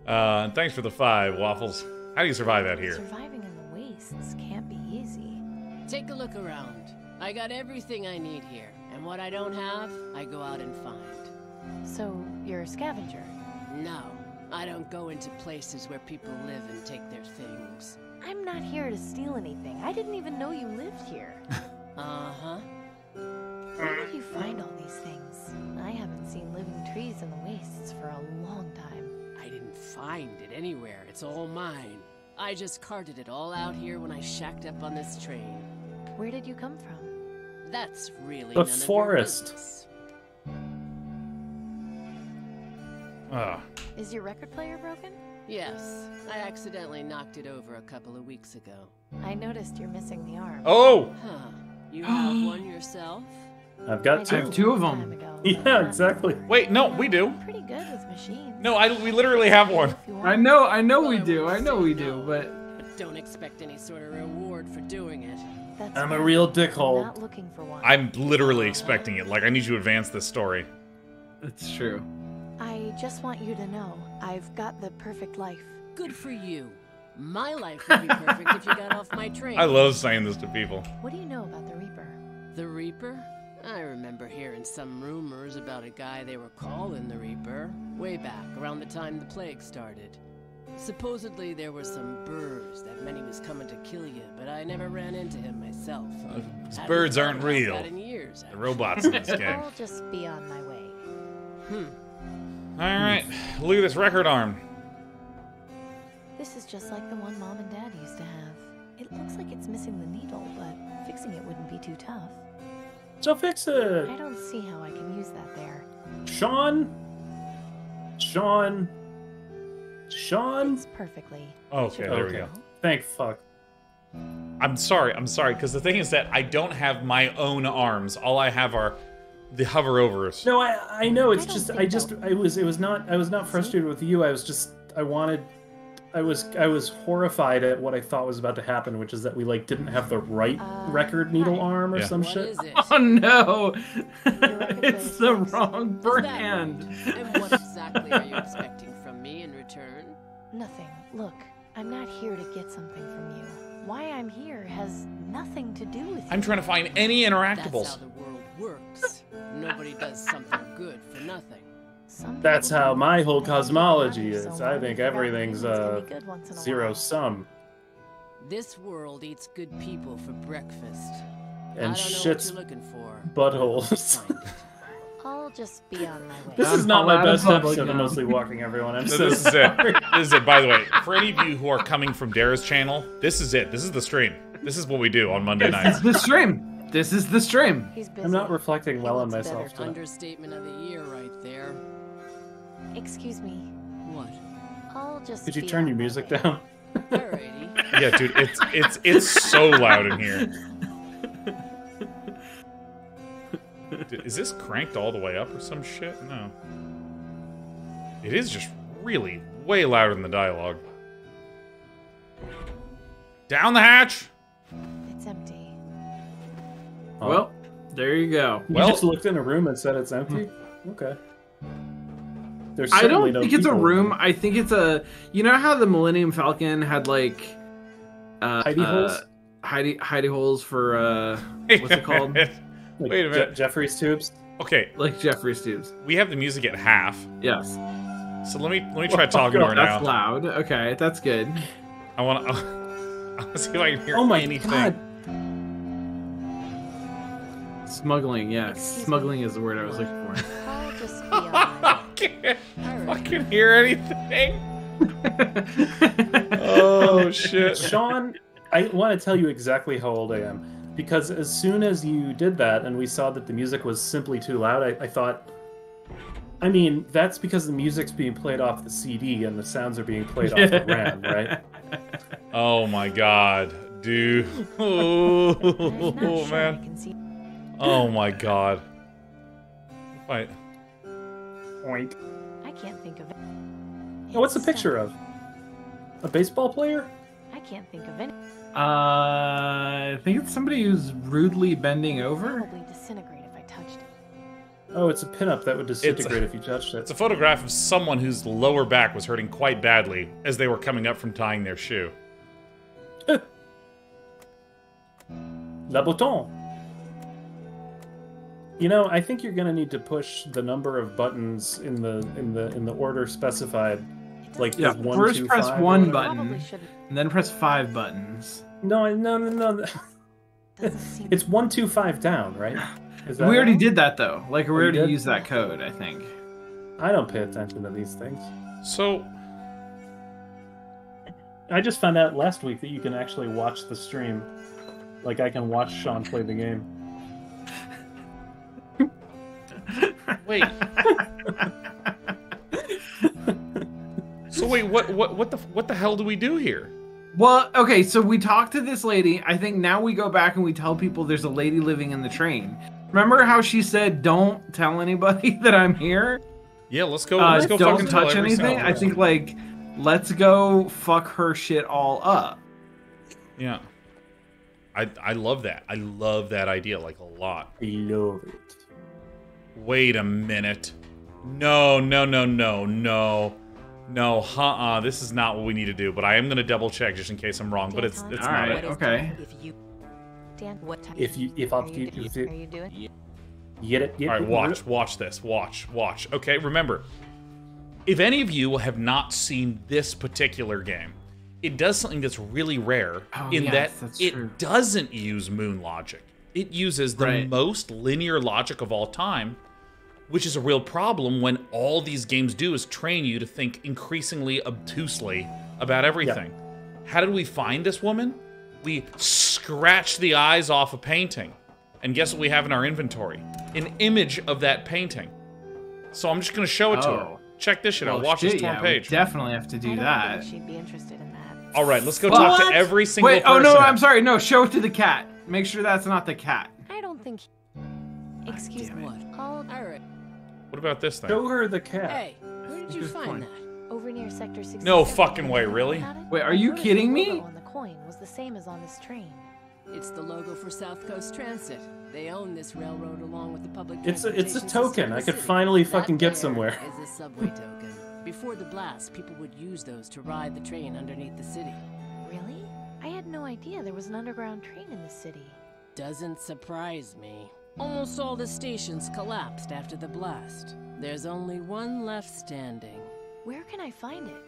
And thanks for the 5, Waffles. How do you survive out here? Surviving in the wastes can't be easy. Take a look around. I got everything I need here, and what I don't have, I go out and find. So, you're a scavenger? No, I don't go into places where people live and take their things. I'm not here to steal anything. I didn't even know you lived here. Uh-huh. Where did you find all these things? I haven't seen living trees in the wastes for a long time. I didn't find it anywhere. It's all mine. I just carted it all out here when I shacked up on this train. Where did you come from? That's really The none forest. Of your business. Is your record player broken? Yes, I accidentally knocked it over a couple of weeks ago. I noticed you're missing the arm. Oh! Huh. You have one yourself? I've got two. I have two of them. Yeah, exactly. Wait, no, we do. Pretty good with machines. No, we literally have one. I know we do, but Don't expect any sort of reward for doing it. That's I'm a fine. real I'm dickhole. not looking for one. I'm literally expecting it. Like, I need you to advance this story. it's true. I just want you to know, I've got the perfect life. Good for you. My life would be perfect if you got off my train. I love saying this to people. What do you know about the Reaper? The Reaper? I remember hearing some rumors about a guy they were calling the Reaper, way back around the time the plague started. Supposedly there were some birds that meant he was coming to kill you, but I never ran into him myself. These birds aren't real. That in years, The robots in this game. I'll just be on my way. Alright, look at this record arm. This is just like the one Mom and Dad used to have. It looks like it's missing the needle, but fixing it wouldn't be too tough. So fix it. I don't see how I can use that there. Sean. It's perfectly. Okay, there we go. Thank fuck. I'm sorry, because the thing is that I don't have my own arms. All I have are the hover overs. No, I know. It's just I was not frustrated with you. I was horrified at what I thought was about to happen, which is that we didn't have the right record needle arm or some What shit. is it? Oh no! It's the wrong brand. And what exactly are you expecting from me in return? Nothing. Look, I'm not here to get something from you. Why I'm here has nothing to do with you. I'm trying to find any interactables. That's how the world works. Nobody does something good for nothing. That's how my whole cosmology is. I think everything's zero sum. This world eats good people for breakfast. And I don't know shits what you're looking for. buttholes. I'll just be on my way. This is not my best public episode of now. Mostly Walking, everyone. I'm So so this is sorry. it. This is it. By the way, for any of you who are coming from Dara's channel, this is it. This is the stream. This is what we do on Monday This nights. is the stream. This is the stream. He's busy. I'm not reflecting well on He wants myself better. today. Understatement of the year right there. Excuse me. What? I'll just. Could you be turn on your my music way. down? Alrighty. Yeah, dude, it's so loud in here. Dude, is this cranked all the way up or some shit? No. It is just really way louder than the dialogue. Down the hatch! It's empty. Well, there you go. You just looked in a room and said it's empty? Okay. There's I certainly don't no think it's a people. room. I think it's a. You know how the Millennium Falcon had Hidey holes? hidey holes for what's it called? Wait a minute. Jeffrey's tubes? Okay. Like Jeffrey's tubes. We have the music at half. Yes. So let me try talking to her now. That's loud. Okay, that's good. I want to see if I can hear anything. God. Smuggling, yes. Smuggling is the word I was looking for. I'll just be on my way. I can't fucking hear anything. Oh shit. Sean, I want to tell you exactly how old I am. Because as soon as you did that and we saw that the music was simply too loud, I thought, I mean, that's because the music's being played off the CD and the sounds are being played off the RAM, right? Oh my god, dude. Oh man. Oh my god. Wait. Oink. I can't think of it. Oh, what's the picture of? A baseball player? I can't think of any. I think it's somebody who's rudely bending over. Probably disintegrate if I touched it. Oh, it's a pinup that would disintegrate if you touched it. It's a photograph of someone whose lower back was hurting quite badly as they were coming up from tying their shoe. La bouton. You know, I think you're gonna need to push the number of buttons in the order specified. Like Yeah, one, first two, press five, one or whatever. button, and then press 5 buttons. No. Doesn't seem. It's 125 down, right? Is We that already right? did that though. Like we Oh, you already did? used that code, I think. I don't pay attention to these things. So, I just found out last week that you can actually watch the stream. Like, I can watch Sean play the game. wait. So wait, what the hell do we do here? Well, okay, so we talked to this lady. I think now we go back and we tell people there's a lady living in the train. Remember how she said, "Don't tell anybody that I'm here"? Yeah, let's go. Let's go. Don't fucking tell touch every anything. single I think like, let's go fuck her shit all up. Yeah. I love that. I love that idea like a lot. I love it. Wait a minute. No. This is not what we need to do. But I am going to double check just in case I'm wrong. But it's All not right. it. Okay. Dan, what time? If you are you doing? Get it. All right, watch this. Watch. Okay, remember, if any of you have not seen this particular game, it does something that's really rare in that it doesn't use moon logic. It uses the most linear logic of all time, which is a real problem when all these games do is train you to think increasingly obtusely about everything. How did we find this woman? We scratched the eyes off a painting. And guess what we have in our inventory? An image of that painting. So I'm just going to show it to her. Check this shit out. Watch this torn page. We definitely have to do that. She'd be interested in that. All right, let's go talk to every single person. Oh no, I'm sorry. No, show it to the cat. Make sure that's not the cat. I don't think. Excuse me. All right. What about this thing? Show her the cat. Hey, where did you find that? Over near Sector 67. No fucking way, really? Wait, are you kidding The me? logo on the coin was the same as on this train. It's the logo for South Coast Transit. They own this railroad along with the public It's a transportation token. system in I the could city. finally That fucking get there somewhere. Is a subway token. Before the blast, people would use those to ride the train underneath the city. Really? I had no idea there was an underground train in the city. Doesn't surprise me. Almost all the stations collapsed after the blast. There's only one left standing. Where can I find it?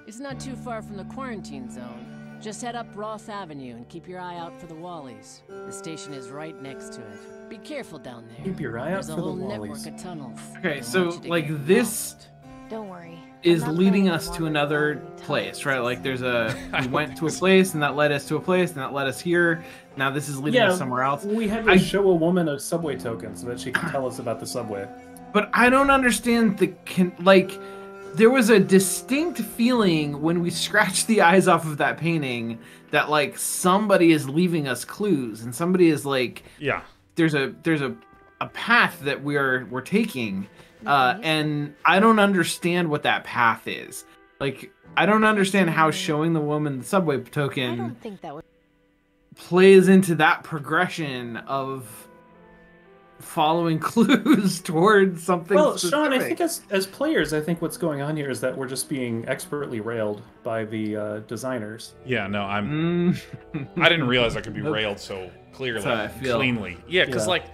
It's not too far from the quarantine zone. Just head up Ross Avenue and keep your eye out for the Wallies. The station is right next to it. Be careful down there. Keep your eye out There's a for the whole network Wallies. of tunnels. Okay, They so want you to like get this lost. Don't worry. is I'm not leading planning us on to wandering another along any place, tunnels. right? Like there's we went to a place and that led us to a place and that led us here. Now this is leading us somewhere else. We had to show a woman a subway token so that she could tell us about the subway. But I don't understand there was a distinct feeling when we scratched the eyes off of that painting that like somebody is leaving us clues and somebody is like, yeah, there's a path that we're taking, and I don't understand what that path is. Like I don't understand how showing the woman the subway I token don't think that would. plays into that progression of following clues towards something Well, specific. Sean, I think as players, I think what's going on here is that we're just being expertly railed by the designers. Yeah, no, I didn't realize I could be railed so clearly, That's how I feel. cleanly. Yeah, because Yeah. like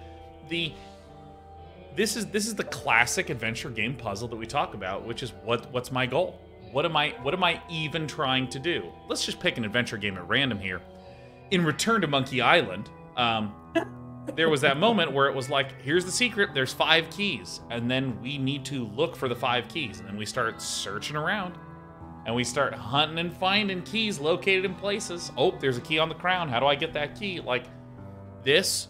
this is the classic adventure game puzzle that we talk about, which is what's my goal? What am I even trying to do? Let's just pick an adventure game at random here. In Return to Monkey Island, there was that moment where it was like, here's the secret, there's 5 keys, and then we need to look for the 5 keys, and then we start searching around, and we start hunting and finding keys located in places. Oh, there's a key on the crown, how do I get that key? Like, this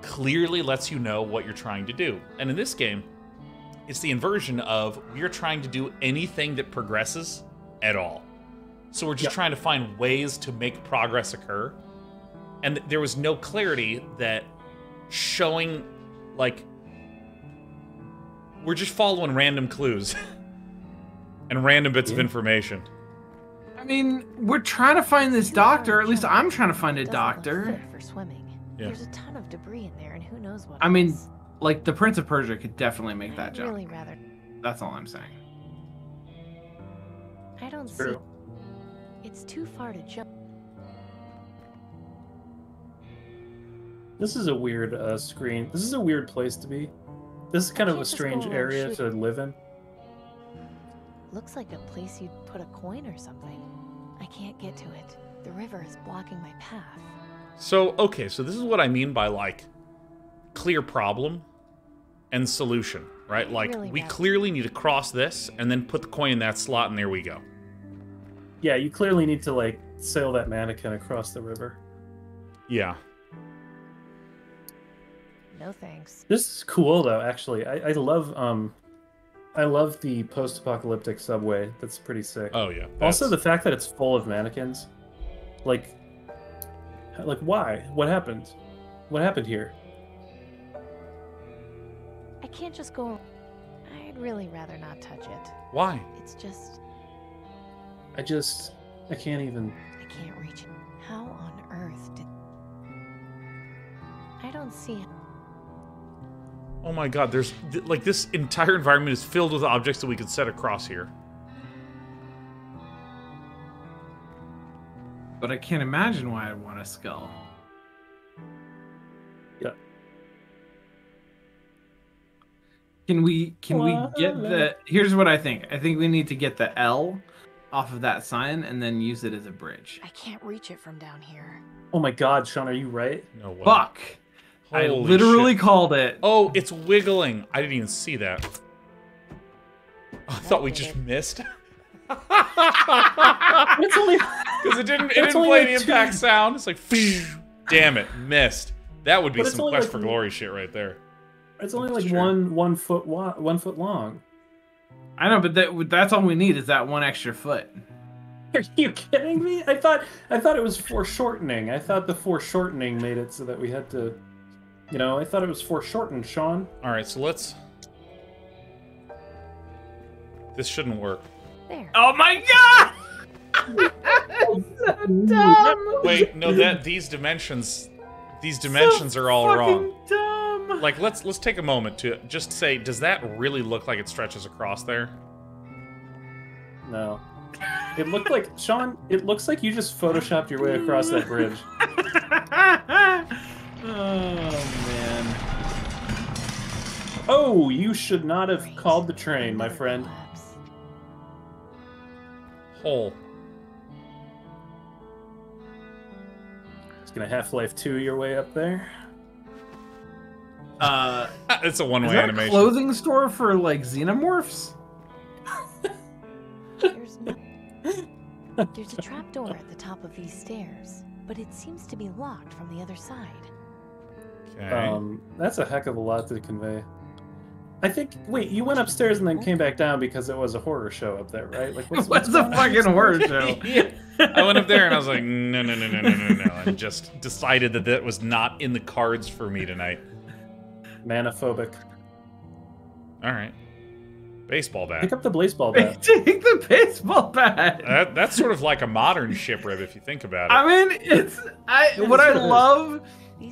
clearly lets you know what you're trying to do. And in this game, it's the inversion of we're trying to do anything that progresses at all. So we're just trying to find ways to make progress occur. And there was no clarity that showing, like, we're just following random clues and random bits of information. I mean, we're trying to find this doctor. At least I'm trying to find a doctor. For swimming. Yeah. There's a ton of debris in there, and who knows what. I mean, else. like the Prince of Persia could definitely make that I'd jump. really rather. That's all I'm saying. I don't see. True. It's too far to jump. This is a weird screen. This is a weird place to be. This is kind of a can't just strange go area shoot. to live in. Looks like a place you'd put a coin or something. I can't get to it. The river is blocking my path. So, okay, so this is what I mean by, like, clear problem and solution, right? Like, Really we bad. clearly need to cross this and then put the coin in that slot, and there we go. Yeah, you clearly need to, like, sail that mannequin across the river. Yeah. No thanks. This is cool, though, actually. I love the post-apocalyptic subway. That's pretty sick. Oh, yeah. Also, the fact that it's full of mannequins. Like, why? What happened? What happened here? I can't just go. I'd really rather not touch it. Why? It's just. I can't even. I can't reach it. How on earth did. I don't see it. Oh my god, there's, like, this entire environment is filled with objects that we could set across here. But I can't imagine why I'd want a skull. Yeah. Can we get the... Here's what I think. I think we need to get the L off of that sign and then use it as a bridge. I can't reach it from down here. Oh my god, Sean, are you right? No way. Fuck! I Holy literally shit. called it. Oh, it's wiggling. I didn't even see that. Oh, I thought we just missed. It's only... Because it didn't It's only play like the impact sound. It's like, damn it, missed. That would be But it's some only Quest like- for Glory shit right there. It's only like true. one foot long. I know, but that's all we need is that one extra foot. Are you kidding me? I thought it was foreshortening. I thought the foreshortening made it so that we had to, you know, I thought it was foreshortened, Sean. All right, so let's. This shouldn't work. There. Oh my god! So dumb. Wait, no, these dimensions are all wrong. Dumb. Like, let's take a moment to just say, does that really look like it stretches across there? No. It looked like, Sean, it looks like you just photoshopped your way across that bridge. Oh man. Oh, you should not have called the train, my friend. Hole. It's gonna Half-Life 2 your way up there. It's a Is one-way that animation. a clothing store for like xenomorphs? There's a trapdoor at the top of these stairs, but it seems to be locked from the other side. Okay. That's a heck of a lot to convey. I think. Wait, you went upstairs and then came back down because it was a horror show up there, right? Like, What's the fucking horror show? Yeah. I went up there and I was like, no, and just decided that was not in the cards for me tonight. Manophobic. All right. Baseball bat. Pick up the baseball bat. Take the baseball bat. That's sort of like a modern ship rib if you think about it. I mean, what I love,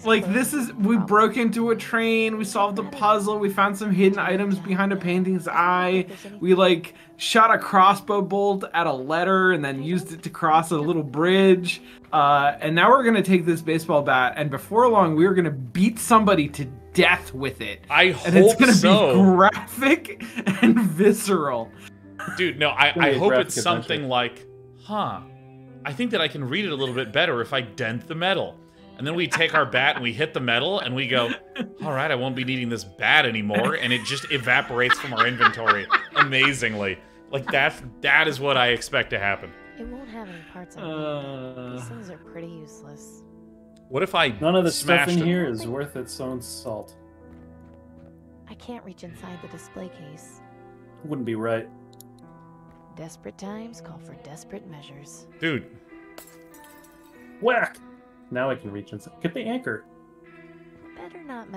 like, clothes this is, we broke into a train, we solved a puzzle, we found some hidden items behind a painting's eye, we, like, shot a crossbow bolt at a letter and then used it to cross a little bridge, and now we're gonna take this baseball bat, and before long, we're gonna beat somebody to death with it. I And it's hope gonna so. be graphic and visceral. Dude, no, I be a hope graphic it's something adventure. like, I think that I can read it a little bit better if I dent the metal. And then we take our bat and we hit the metal and we go, all right, I won't be needing this bat anymore. And it just evaporates from our inventory amazingly. Like, that is what I expect to happen. It won't have any parts I need. These things are pretty useless. What if I None of the stuff smashed in it? here is worth its own salt. I can't reach inside the display case. Wouldn't be right. Desperate times call for desperate measures. Dude, Whack! Now I can reach inside. Get the anchor. Better not.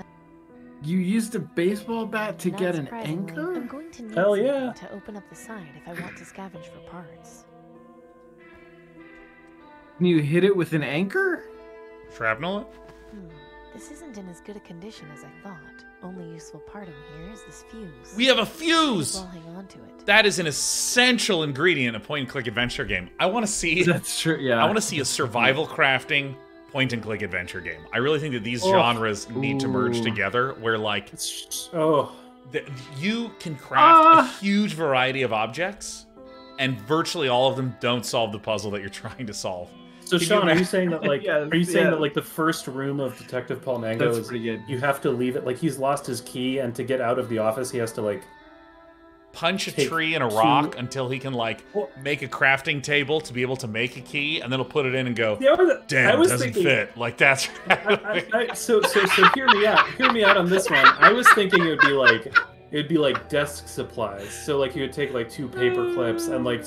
You used a baseball bat to Not get an surprisingly, anchor? I'm going to need Hell something yeah. to open up the side if I want to scavenge for parts. Can you hit it with an anchor? shrapnel it? This isn't in as good a condition as I thought. Only useful part in here is this fuse. We have a fuse! I'll hang on to it. That is an essential ingredient in a point-and-click adventure game. I want to see... That's true, yeah. I want to see a survival crafting point-and-click adventure game. I really think that these Oh. genres need to merge Ooh. together, where, like, Oh, you can craft a huge variety of objects, and virtually all of them don't solve the puzzle that you're trying to solve. So Sean, are you saying that like Yes, are you saying that yes. like the first room of Detective Paul Mango That's is pretty good. you have to leave it like he's lost his key and to get out of the office he has to like punch a take tree and a two- rock until he can like Well- make a crafting table to be able to make a key, and then he'll put it in and go, Yeah, I damn, was doesn't thinking- fit. Like that's So hear me out. Hear me out on this one. I was thinking it'd be like desk supplies. So like you would take like 2 paper clips and like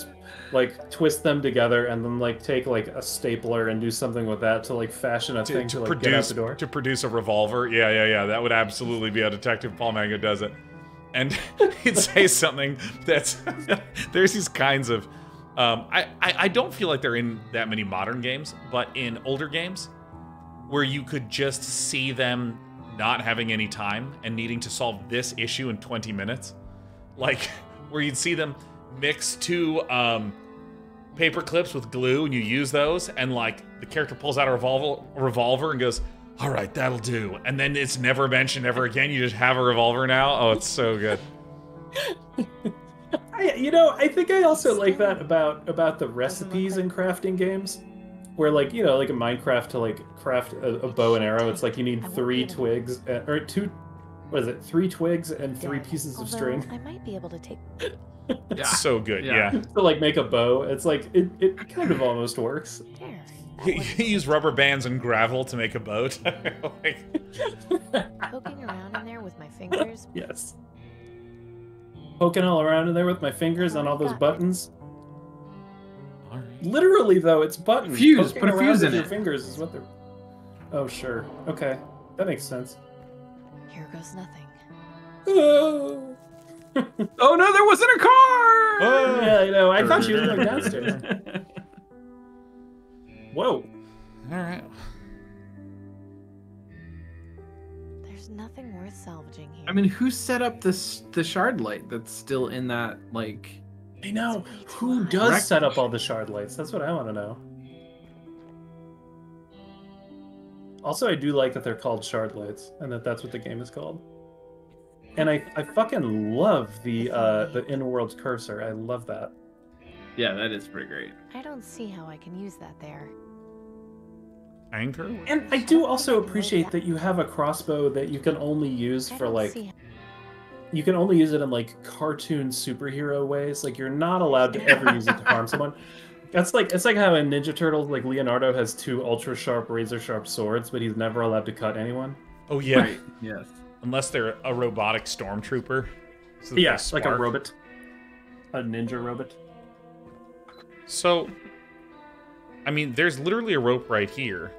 twist them together and then like take like a stapler and do something with that to like fashion a thing to like get out the door. to produce a revolver. Yeah. That would absolutely be how Detective Paul Mango does it. And he'd say something that's there's these kinds of I don't feel like they're in that many modern games, but in older games where you could just see them not having any time and needing to solve this issue in 20 minutes. Like where you'd see them mix 2 paper clips with glue and you use those and like the character pulls out a revolver and goes, all right, that'll do. And then it's never mentioned ever again. You just have a revolver now. Oh, it's so good. I think I also like that about the recipes in crafting games, where like like in Minecraft to like craft a bow and arrow, it's like you need 3 twigs or 2. What is it? 3 twigs and 3 pieces of string. I might be able to take. It's so good. Yeah. To like make a bow, it's like it kind of almost works. You use rubber bands and gravel to make a boat. Like, Poking around in there with my fingers. Yes. Poking all around in there with my fingers on all those buttons. all right. Literally, though, it's buttons. Fuse. Poking Put a around fuse with in your it. fingers is what they're. Oh, sure. Okay. That makes sense. Here goes nothing. Oh, Oh no, there wasn't a car! yeah, I thought she was going downstairs. Whoa. All right. There's nothing worth salvaging here. I mean, who set up the Shardlight that's still in that, like... I know. Who does set up all the Shardlights? That's what I want to know. Also, I do like that they're called Shardlights, and that's what the game is called. And I fucking love the in-world cursor. I love that. Yeah, that is pretty great. I don't see how I can use that there. Anchor? And I do also appreciate that you have a crossbow that you can only use for like... You can only use it in like cartoon superhero ways. Like you're not allowed to ever use it to harm someone. It's like how in Ninja Turtles, like Leonardo has 2 ultra sharp, razor sharp swords, but he's never allowed to cut anyone. Oh yeah. Right. Yes. Unless they're a robotic stormtrooper. So that Yeah, they like a spark. robot. A ninja robot. So, I mean, there's literally a rope right here.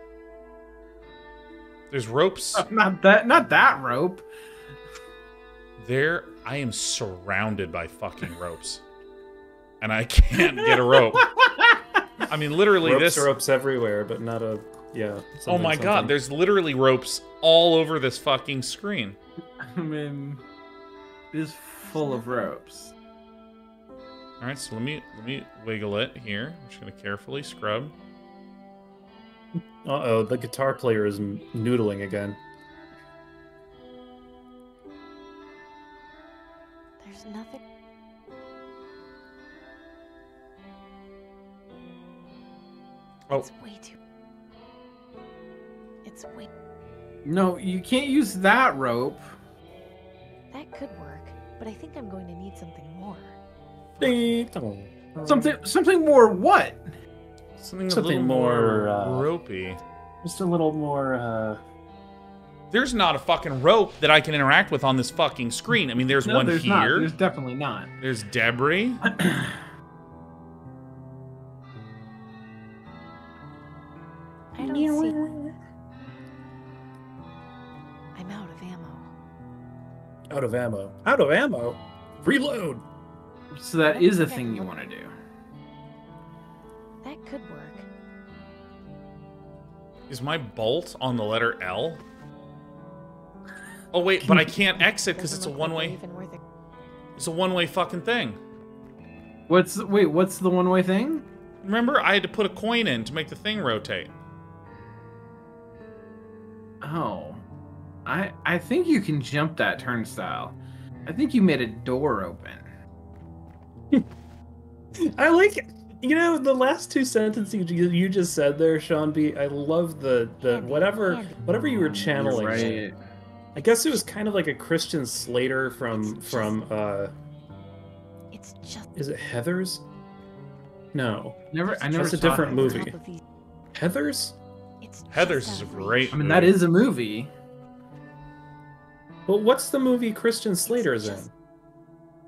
There's ropes. Not that rope. There, I am surrounded by fucking ropes. And I can't get a rope. I mean, literally ropes everywhere, but not a... Yeah. Oh my god, there's literally ropes all over this fucking screen. I mean, it is full of ropes. Alright, so let me wiggle it here. I'm just gonna carefully scrub. Uh-oh, the guitar player is noodling again. There's nothing. Oh. It's way too. It's way. No, you can't use that rope. That could work, but I think I'm going to need something more. Something more what? Something a Something little more, more ropey. Just a little more, There's not a fucking rope that I can interact with on this fucking screen. I mean, there's one there's here. Not. There's definitely not. There's debris. I don't see. I'm out of ammo. Out of ammo. Out of ammo? Reload! So that is a thing you want to do. That could work. Is my bolt on the letter L? Oh wait, but I can't exit because it's a one-way. It's a one-way fucking thing. What's the one-way thing? Remember, I had to put a coin in to make the thing rotate. Oh. I think you can jump that turnstile. I think you made a door open. I like it. You know, the last two sentences you just said there, Sean B. I love the whatever you were channeling. Right. I guess it was kind of like a Christian Slater from It's just. Is it Heathers? No. I never That's a saw different Heathers. movie. Heathers? Heathers is a great. I mean, that is a movie. Well, what's the movie Christian Slater's in?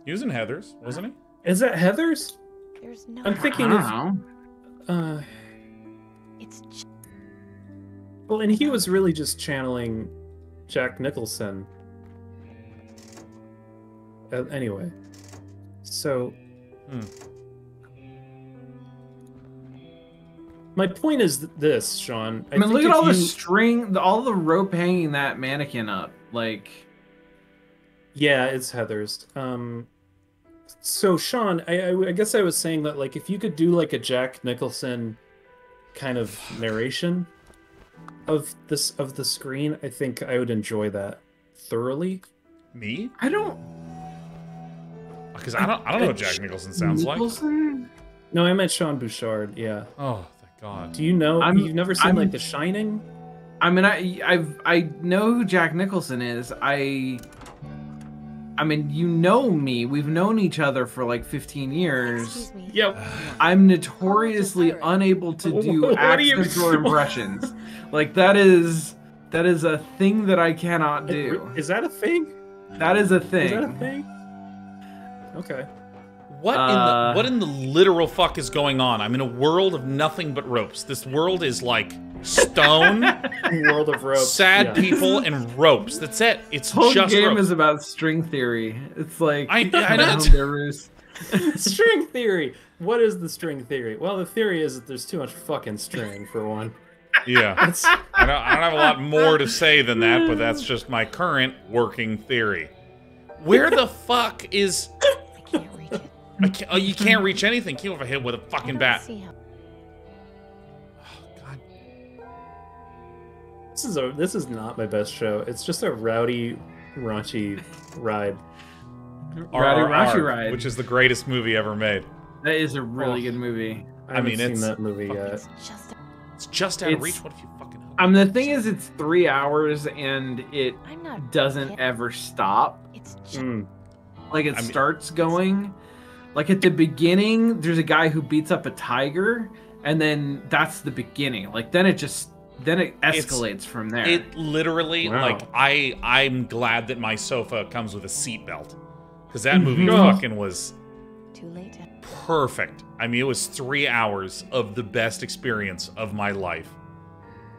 He was in Heathers, wasn't he? Is that Heathers? There's no. I'm thinking of. It's. Well, and he was really just channeling Jack Nicholson. Anyway, so. My point is this, Sean. I mean, look at all the string, all the rope hanging that mannequin up. Like, yeah, it's Heathers. So Sean, I guess I was saying that, like, if you could do like a Jack Nicholson kind of narration of the screen, I think I would enjoy that thoroughly. Me? I don't. Because I don't know what Jack Nicholson sounds like. No, I meant Sean Bouchard. Yeah. Oh, thank God. Do you know? You've never seen like The Shining? I mean, I know who Jack Nicholson is. I mean, you know me. We've known each other for like 15 years. Yep. I'm notoriously unable to do accents or impressions. Like that is a thing that I cannot do. Is that a thing? That is a thing. Is that a thing? Okay. What in the literal fuck is going on? I'm in a world of nothing but ropes. This world is like stone, world of ropes, sad people, and ropes. That's it. It's whole just game ropes. is about string theory. It's like I know. String theory. What is the string theory? Well, the theory is that there's too much fucking string for one. Yeah. I don't have a lot more to say than that, but that's just my current working theory. Where the fuck is? You can't reach anything. Keep off a hit with a fucking bat. This is not my best show. It's just a rowdy, raunchy ride. Rowdy Raunchy Ride, which is the greatest movie ever made. That is a really good movie. I haven't seen that movie yet. It's just out of reach. What if you fucking? The thing is, it's 3 hours and it doesn't ever stop. It's like it starts going. Like at the beginning, there's a guy who beats up a tiger, and then that's the beginning. Like then it escalates from there. It literally, like, I'm glad that my sofa comes with a seatbelt, because that movie fucking was too late. Perfect. I mean, it was 3 hours of the best experience of my life.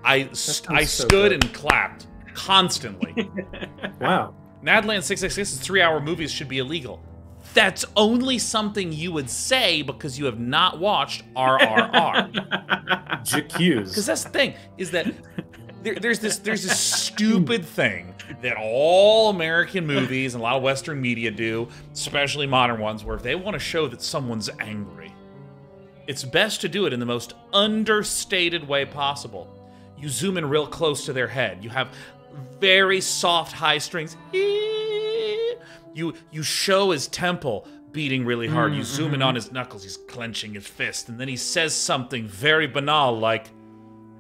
I stood and clapped constantly. Wow. Nadland 666's 3-hour movies should be illegal. That's only something you would say because you have not watched RRR. J'accuse. Because that's the thing, is that there's this stupid thing that all American movies and a lot of Western media do, especially modern ones, where if they want to show that someone's angry, it's best to do it in the most understated way possible. You zoom in real close to their head. You have very soft high strings. You show his temple beating really hard. You zoom in on his knuckles. He's clenching his fist. And then he says something very banal like,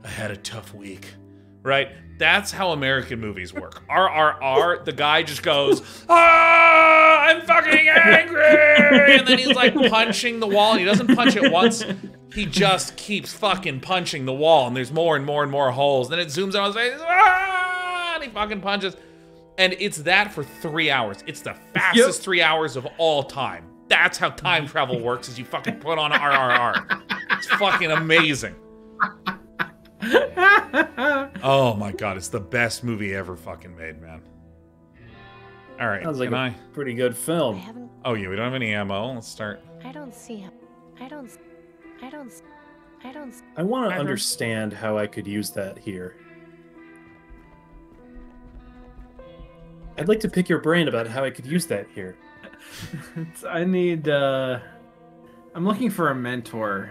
I had a tough week. Right? That's how American movies work. RRR, the guy just goes, I'm fucking angry! And then he's like punching the wall. And he doesn't punch it once. He just keeps fucking punching the wall. And there's more and more and more holes. Then it zooms in on his face. And he fucking punches. And it's that for 3 hours. It's the fastest 3 hours of all time. That's how time travel works, is you fucking put on RRR. It's fucking amazing. Oh my god, it's the best movie ever fucking made, man. All right, sounds like a pretty good film. Oh yeah, we don't have any ammo. Let's start. I don't see how. I don't. I want to understand how I could use that here. I'd like to pick your brain about how I could use that here. I need. I'm looking for a mentor.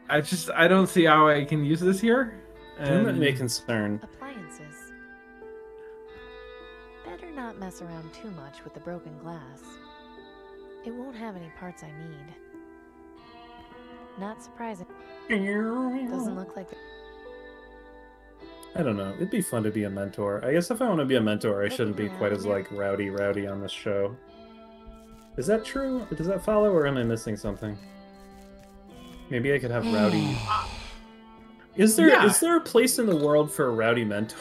I don't see how I can use this here. That may concern. Appliances. Better not mess around too much with the broken glass. It won't have any parts I need. Not surprising. Doesn't look like. I don't know. It'd be fun to be a mentor. I guess if I want to be a mentor, I shouldn't be quite as like rowdy on this show. Is that true? Does that follow, or am I missing something? Maybe I could have rowdy. Is there a place in the world for a rowdy mentor?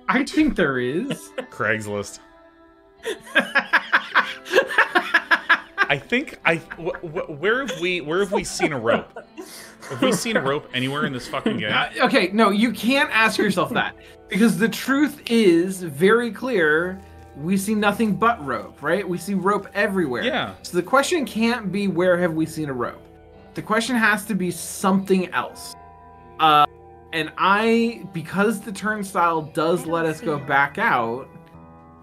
I think there is. Craigslist. I think where have we seen a rope? Have we seen a rope anywhere in this fucking game? Okay, no, you can't ask yourself that, because the truth is very clear. We see nothing but rope, right? We see rope everywhere. Yeah. So the question can't be where have we seen a rope. The question has to be something else. And because the turnstile does let us go back out,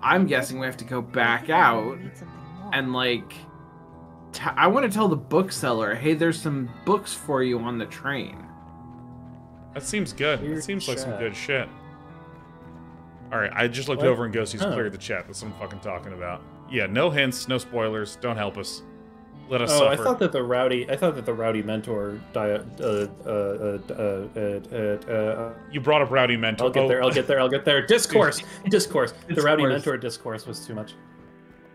I'm guessing we have to go back out and like, I want to tell the bookseller, hey, there's some books for you on the train. That seems good. That seems like some good shit. All right, I just looked over and Ghosty's cleared the chat. That's what I'm fucking talking about. Yeah, no hints, no spoilers. Don't help us. Let us suffer. I thought that the rowdy mentor you brought up rowdy mentor. I'll get there. Discourse. The rowdy mentor discourse was too much.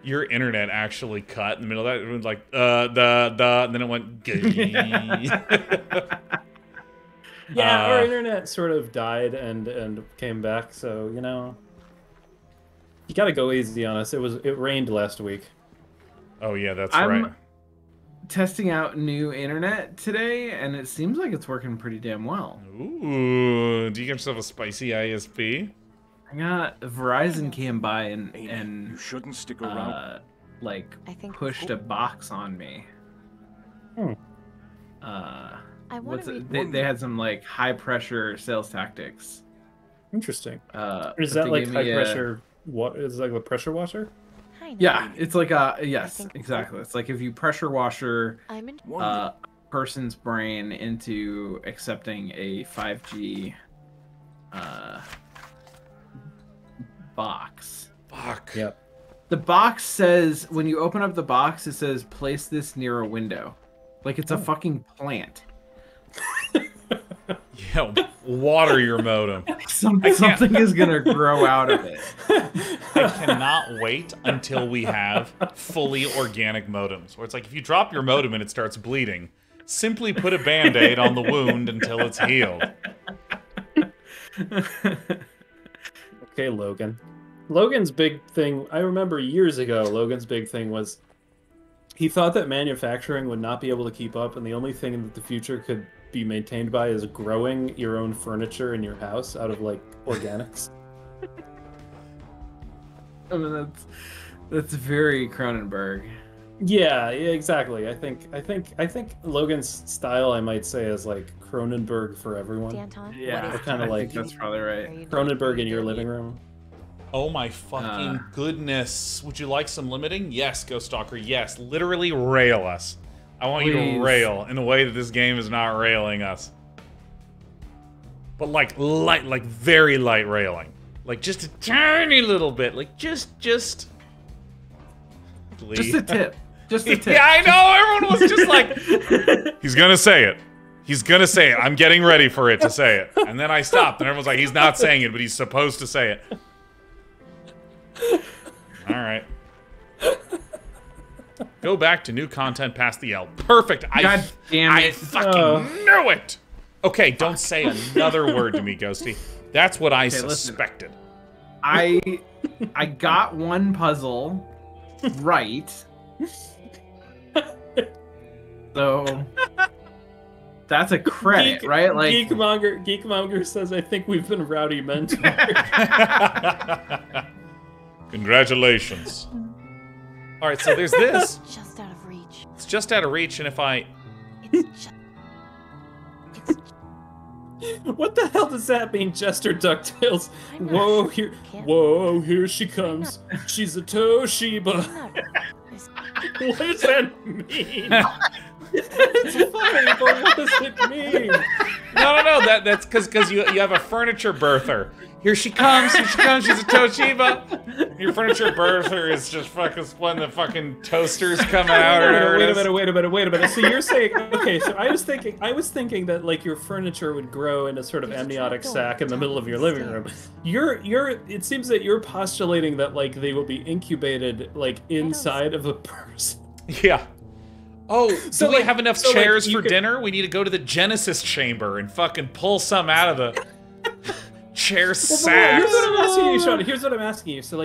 Your internet actually cut in the middle of that. It was like and then it went gay. Yeah, our internet sort of died and came back, so you know, you gotta go easy on us. It rained last week. Oh yeah, that's right. I'm testing out new internet today, and it seems like it's working pretty damn well. Ooh, do you get yourself a spicy ISP? I got Verizon came by and you shouldn't stick around. Like pushed a box on me. They had some like high pressure sales tactics. Interesting. Is that like high pressure? What is like the pressure washer? Yeah, it's like yes, exactly. It's like if you pressure washer a person's brain into accepting a 5G box. Fuck. Yep. The box says, when you open up the box, it says place this near a window. Like it's a fucking plant. Yeah, water your modem. Something is gonna grow out of it. I cannot wait until we have fully organic modems. Where it's like if you drop your modem and it starts bleeding, simply put a Band-Aid on the wound until it's healed. Okay, Logan. Logan's big thing, I remember years ago, Logan's big thing was he thought that manufacturing would not be able to keep up, and the only thing that the future could be maintained by is growing your own furniture in your house out of like organics. I mean, that's very Cronenberg. Yeah, exactly. I think Logan's style, I might say, is like Cronenberg for everyone. Yeah, kind of like that's probably right. Cronenberg in your living room. Oh my fucking goodness! Would you like some limiting? Yes, Ghost Stalker. Yes, literally rail us. I want you to rail in a way that this game is not railing us. But like light, like very light railing. Like just a tiny little bit. Like just a tip. Just a tip. Yeah, I know. Everyone was just like, he's gonna say it. He's gonna say it. I'm getting ready for it to say it. And then I stopped, and everyone's like, he's not saying it, but he's supposed to say it. All right. Go back to new content past the L. Perfect. God damn it. I fucking knew it. Okay, don't say another word to me, Ghosty. That's what I suspected. Listen, I got one puzzle right. So that's a credit, right? Like Geekmonger says, I think we've been rowdy mentors. Congratulations. All right, so there's this. Just out of reach. It's just out of reach, and if I... What the hell does that mean, Jester DuckTales? Whoa, here she comes. She's a Toshiba. What does that mean? It's funny, but what does it mean? No. That's because you have a furniture birther. Here she comes. She's a Toshiba. Your furniture birther is just fucking when the fucking toasters come out. Wait a minute. So you're saying, okay? So I was thinking that like your furniture would grow in a sort of amniotic sac in the middle of your living room. It seems that you're postulating that like they will be incubated like inside of a person. Yeah. Oh, so do we have enough chairs for dinner? We need to go to the Genesis chamber and fucking pull some out of the chair sacks. Here's what I'm asking you, Sean. Here's what I'm asking you. So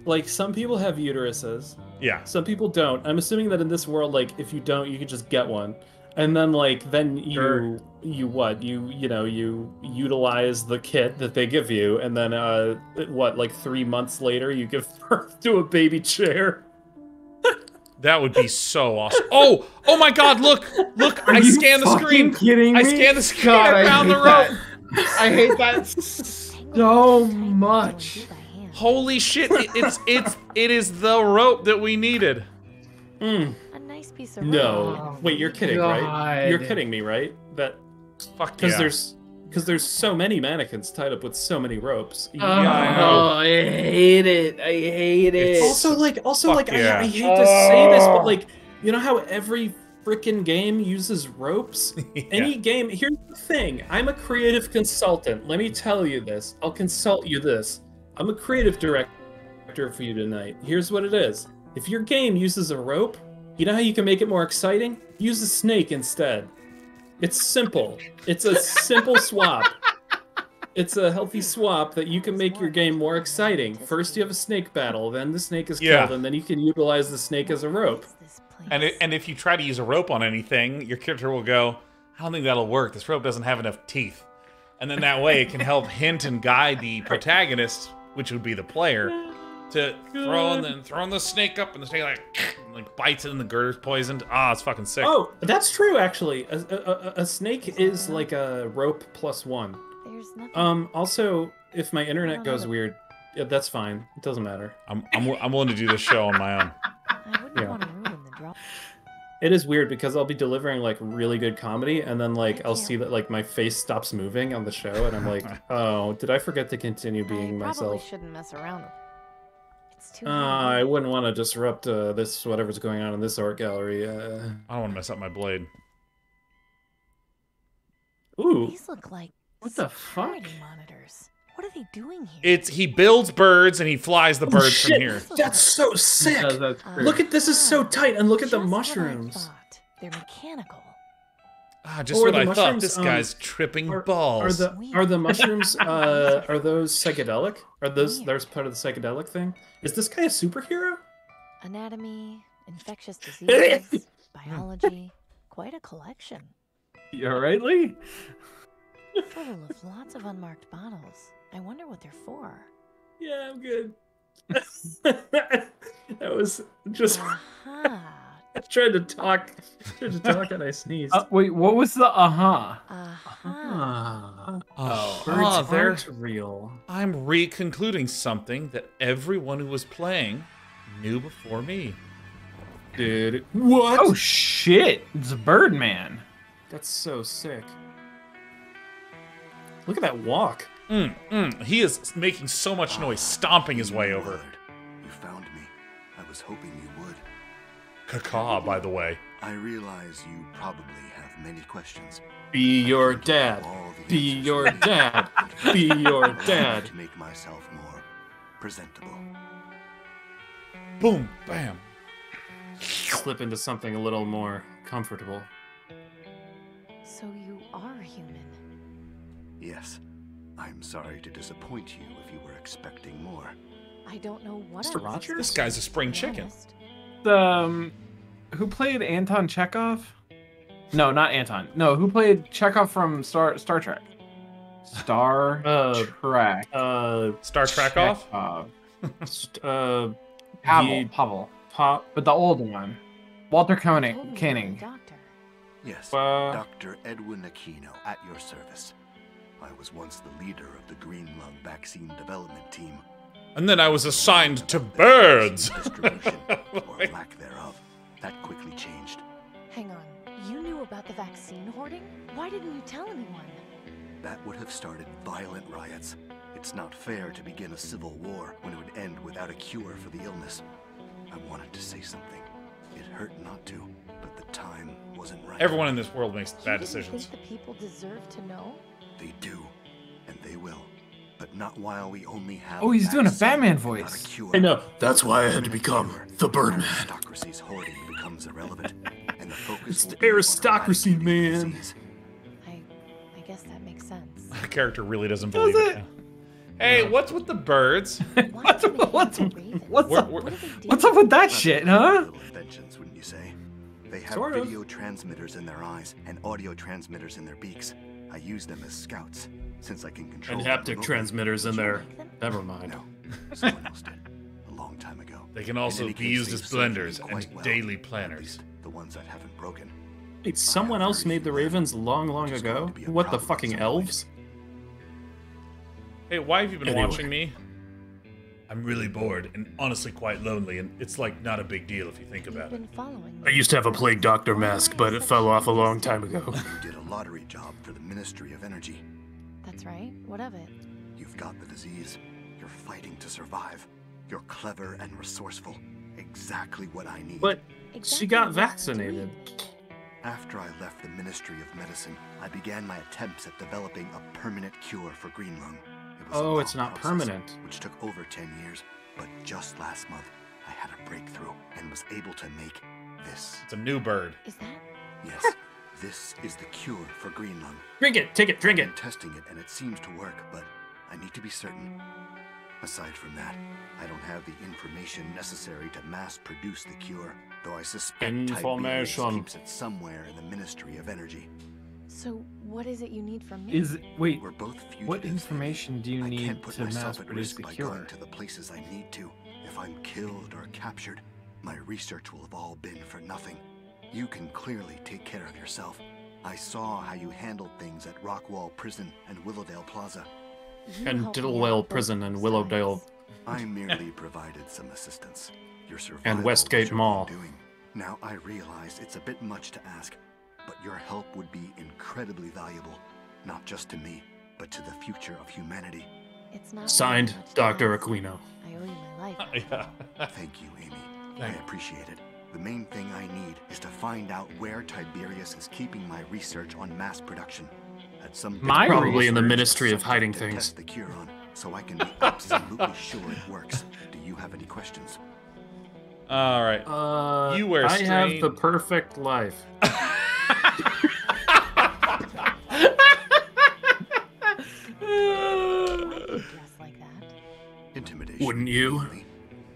like some people have uteruses. Yeah. Some people don't. I'm assuming that in this world, like if you don't, you can just get one, and then you utilize the kit that they give you, and then like 3 months later you give birth to a baby chair. That would be so awesome. Oh my God! Look! I scanned the screen. Kidding me? I scanned the screen. God, I found the rope. I hate that so much. Holy shit! It is the rope that we needed. A nice piece of rope. No, wait, you're kidding, right? You're kidding me, right? That fuck yeah. Because there's so many mannequins tied up with so many ropes. Yeah, I know. I hate it. I hate it. Also, I hate to say this, but like, you know how every freaking game uses ropes? Yeah. Any game. Here's the thing. I'm a creative consultant. Let me tell you this. I'll consult you this. I'm a creative director for you tonight. Here's what it is. If your game uses a rope, you know how you can make it more exciting? Use a snake instead. It's simple. It's a simple swap. It's a healthy swap that you can make your game more exciting. First you have a snake battle, then the snake is killed, and then you can utilize the snake as a rope. And if you try to use a rope on anything, your character will go, I don't think that'll work. This rope doesn't have enough teeth. And then that way it can help hint and guide the protagonist, which would be the player, to throw in the snake up, and the snake like bites it and the girder's poisoned. Ah, it's fucking sick. Oh, that's true actually. A snake is like a rope +1. There's nothing. Also, if my internet goes weird, yeah, that's fine. It doesn't matter. I'm willing to do this show on my own. I wouldn't want to ruin the draw. It is weird because I'll be delivering like really good comedy, and then like I'll see that like my face stops moving on the show, and I'm like, oh, did I forget to continue being myself? Probably shouldn't mess around. It's too. I wouldn't want to disrupt this whatever's going on in this art gallery. I don't want to mess up my blade. Ooh. These look like what the fuck? Monitors. What are they doing here? He builds birds and he flies the birds from here. That's so sick. Look at this is so tight, and look at the mushrooms. They're mechanical. Ah, just what I thought. This guy's tripping balls. Are the mushrooms are those psychedelic? Are those part of the psychedelic thing? Is this guy a superhero? Anatomy, infectious diseases, biology, quite a collection. You alright, Lee? Full of lots of unmarked bottles. I wonder what they're for. Yeah, I'm good. That was just. I tried to talk and I sneezed. Wait, what was the birds aren't real. I'm re-concluding something that everyone who was playing knew before me. Dude, what? Oh shit! It's Birdman. That's so sick. Look at that walk. He is making so much noise, stomping his way over. You found me. I was hoping you would. Caca, by the way. I realize you probably have many questions. Be your dad. Be your dad. Be your dad. To make myself more presentable. Boom, bam. Slip into something a little more comfortable. So you are human. Yes. I'm sorry to disappoint you if you were expecting more. I don't know what Mr. Rogers? This guy's a spring chicken. Who played Anton Chekhov? No, not Anton. No, who played Chekhov from Star Trek? Star Trek. Star Trek off? Pavel. But the old one. Walter Koenig. Yes, Dr. Edwin Aquino, at your service. I was once the leader of the Green Lung vaccine development team. And then I was assigned to birds. Distribution, or lack thereof. That quickly changed. Hang on. You knew about the vaccine hoarding? Why didn't you tell anyone? That would have started violent riots. It's not fair to begin a civil war when it would end without a cure for the illness. I wanted to say something. It hurt not to, but the time wasn't right. Everyone in this world makes bad You decisions. think the people deserve to know? They do, and they will. But not while we only have. Oh, he's doing a vaccine Batman and voice. not a cure. I know. That's why I had to become the Birdman. Aristocracy's hoarding becomes irrelevant, and the focus It's will the be on aristocracy, eradicating the man. disease. I guess that makes sense. The character really doesn't believe it. Hey, what's with the birds? What's up We're- with that shit, huh? Little inventions, wouldn't you say? They have Sort of. video transmitters in their eyes and audio transmitters in their beaks. I use them as scouts, since I can control. And them haptic remotely. transmitters in there. Never mind. No, someone else did. A long time ago. They can In also any be case, used they've as served me blenders and quite well, daily at planners. least the ones that haven't broken. Wait, someone else made the Ravens long ago? What, the fucking elves? Hey, why have you been Anyway. watching me? I'm really bored and honestly quite lonely, and it's like not a big deal if you think about it. Been following I used to have a plague doctor mask, but it fell off a long time ago. You did a lottery job for the Ministry of Energy. That's right. What of it? You've got the disease. You're fighting to survive. You're clever and resourceful. Exactly what I need. But she got vaccinated. After I left the Ministry of Medicine, I began my attempts at developing a permanent cure for green lung. It was a Oh, long it's not process, permanent. which took over 10 years. But just last month, I had a breakthrough and was able to make this. It's a new bird. Is that? Yes, this is the cure for green lung. Drink it, take it, drink it. I'm testing it and it seems to work, but I need to be certain. Aside from that, I don't have the information necessary to mass produce the cure, though I suspect Tiberius Information. keeps it somewhere in the Ministry of Energy. So what is it you need from me? Wait, We're both fugitives. what information do you I need can't put to myself mass at produce risk the by cure? going to the places I need to. If I'm killed or captured, my research will have all been for nothing. You can clearly take care of yourself. I saw how you handled things at Rockwall Prison and Willowdale Plaza. And Diddlewell Prison and Willowdale. I merely provided some assistance. Your survival And Westgate was your Mall. doing. Now I realize it's a bit much to ask, but your help would be incredibly valuable, not just to me, but to the future of humanity. It's not Signed, much Dr. time. Aquino. I owe you my life. Thank you, Amy. I appreciate it. The main thing I need is to find out where Tiberius is keeping my research on mass production. At some My probably in the research Ministry of subject hiding to things. test the cure on, so I can be absolutely sure it works. Do you have any questions? All right. You wear I have strange- the perfect life. Intimidation. Wouldn't you? mainly.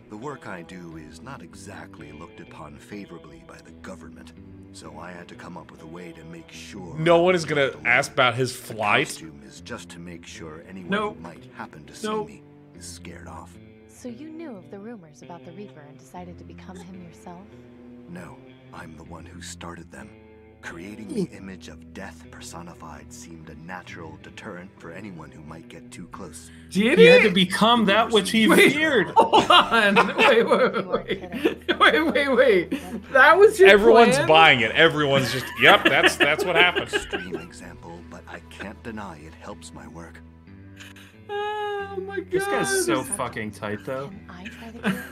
The work I do is not exactly looked upon favorably by the government, so I had to come up with a way to make sure. No one is gonna ask about his The flight. costume is just to make sure anyone No. who might happen to see No. me is scared off. So you knew of the rumors about the Reaper and decided to become him yourself? No, I'm the one who started them. Creating the image of death personified seemed a natural deterrent for anyone who might get too close. Did He had it? to become that which he Wait, feared. Hold on. Wait. That was your Everyone's plan? buying it. Everyone's just, yep, that's what happened. Extreme example, but I can't deny it helps my work. Oh my god. This guy's so fucking tight, though. Can I try the cure?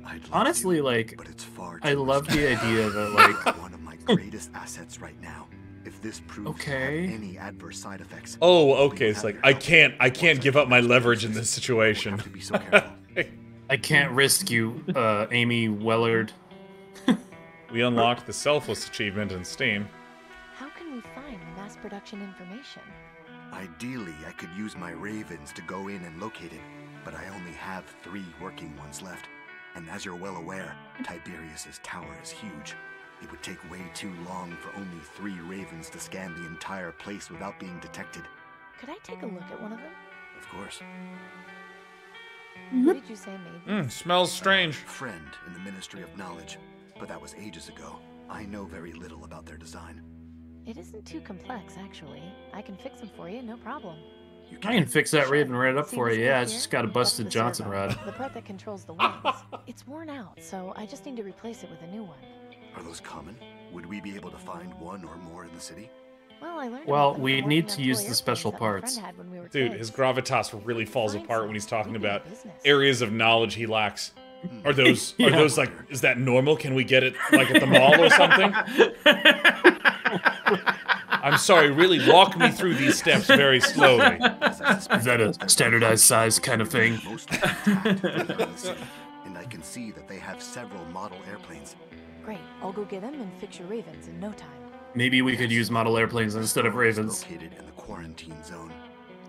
I'd love Honestly, to, like, but it's far I too love the risky. idea that, You like, are one of my greatest assets right now. If this proves Okay. to have any adverse side effects, Oh, you okay. It's have like your I help. can't give up my leverage in this situation. Have to be so careful. I can't risk you, Amy Wellard. We unlocked the selfless achievement in Steam. How can we find the mass production information? Ideally, I could use my ravens to go in and locate it, but I only have 3 working ones left. And as you're well aware, Tiberius's tower is huge. It would take way too long for only 3 ravens to scan the entire place without being detected. Could I take a look at one of them? Of course. Who did you say made these? Smells strange. Friend in the Ministry of Knowledge, but that was ages ago. I know very little about their design. It isn't too complex, actually. I can fix them for you, no problem. I can fix that Raven right up See for this you. part Yeah, it's here? just got a That's busted the Johnson servo, rod. The part that controls the wings. It's worn out, so I just need to replace it with a new one. Are those common? Would we be able to find one or more in the city? Well, I learned Well, about them we from need working to on use toy the special airplanes that my parts. friend had when we were Dude, kids. his gravitas really falls Find apart some. when he's talking We'd be in about business. areas of knowledge he lacks. Are those Yeah. like, is that normal? Can we get it like at the mall or something? I'm sorry, really walk me through these steps very slowly. Is that a standardized size kind of thing? Mostly intact from the city, and I can see that they have several model airplanes. Great. I'll go get them and fix your ravens in no time. Maybe we could use model airplanes instead of It's ravens. located in the quarantine zone.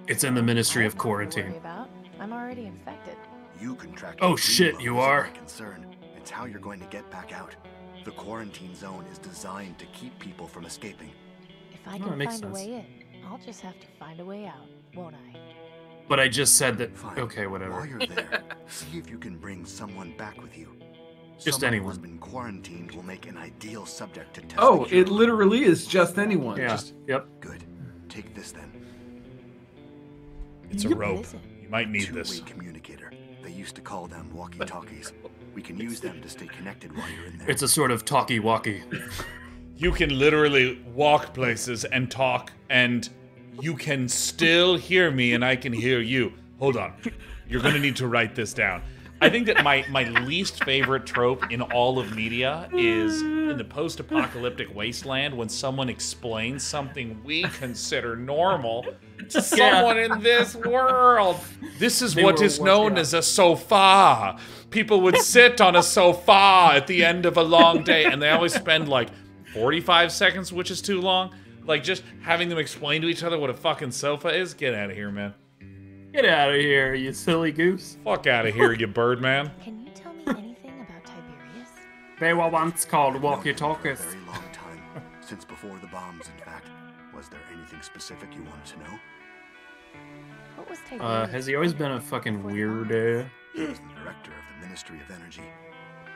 It's in the Ministry of Nothing to worry Quarantine. about. I'm already infected. You contracted Oh, green shit, lung you isn't are? my concern. It's how you're going to get back out. The quarantine zone is designed to keep people from escaping. If I that can makes find a sense. way in, I'll just have to find a way out, won't I? But I just said that. Fine. Okay, While whatever. you're there, see if you can bring someone back with you. Just Someone anyone. who's been quarantined will make an ideal subject to test. Oh, the it cure. literally is just anyone. Yeah. Yep. Good. Take this then. It's a rope. You might need Two-way this. communicator. They used to call them walkie-talkies. We can use them to stay connected while you're in there. It's a sort of talkie-walkie. You can literally walk places and talk, and you can still hear me, and I can hear you. Hold on. You're going to need to write this down. I think that my least favorite trope in all of media is in the post-apocalyptic wasteland when someone explains something we consider normal to someone in this world. This is what is known as a sofa. People would sit on a sofa at the end of a long day, and they always spend like 45 seconds, which is too long. Like just having them explain to each other what a fucking sofa is. Get out of here, man. Get out of here, you silly goose. Fuck out of here, you birdman. Can you tell me anything about Tiberius? They were once called For a walkie-talkies. very long time. Since before the bombs, in fact. Was there anything specific you wanted to know? What was Tiberius? Has he always been a fucking weirdo? He was the director of the Ministry of Energy.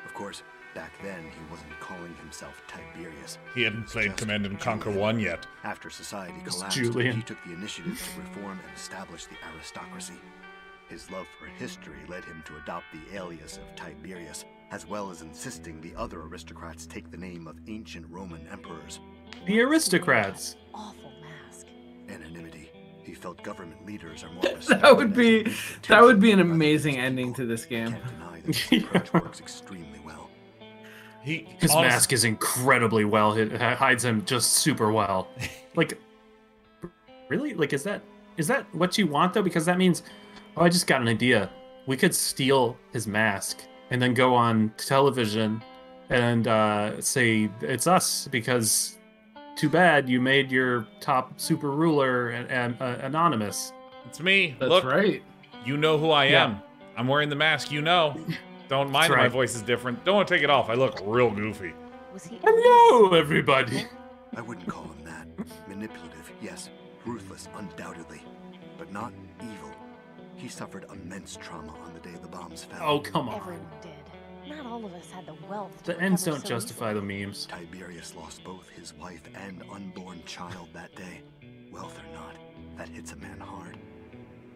Of course, back then he wasn't calling himself Tiberius. He hadn't played Command and Conquer 1 yet. After society It's collapsed, Julian. he took the initiative to reform and establish the aristocracy. His love for history led him to adopt the alias of Tiberius, as well as insisting the other aristocrats take the name of ancient Roman emperors. The aristocrats. Awful mask. Anonymity. He felt government leaders are more That would be an amazing ending to this game. Can't deny that this approach works extremely well. His mask is incredibly well. It hides him just super well. Like, really? Like, is that what you want though? Because that means, oh, I just got an idea. We could steal his mask and then go on television and say it's us because too bad you made your top super ruler anonymous. It's me. That's Look, right. You know who I Yeah. am. I'm wearing the mask. You know. Don't mind That's that my right. voice is different. Don't want to take it off. I look real goofy. Was he? Hello, everybody. I wouldn't call him that. Manipulative, yes. Ruthless, undoubtedly. But not evil. He suffered immense trauma on the day the bombs fell. Oh, come on. Everyone did. Not all of us had the wealth. The to ends recover don't so justify the easily. memes. Tiberius lost both his wife and unborn child that day. Wealth or not, that hits a man hard.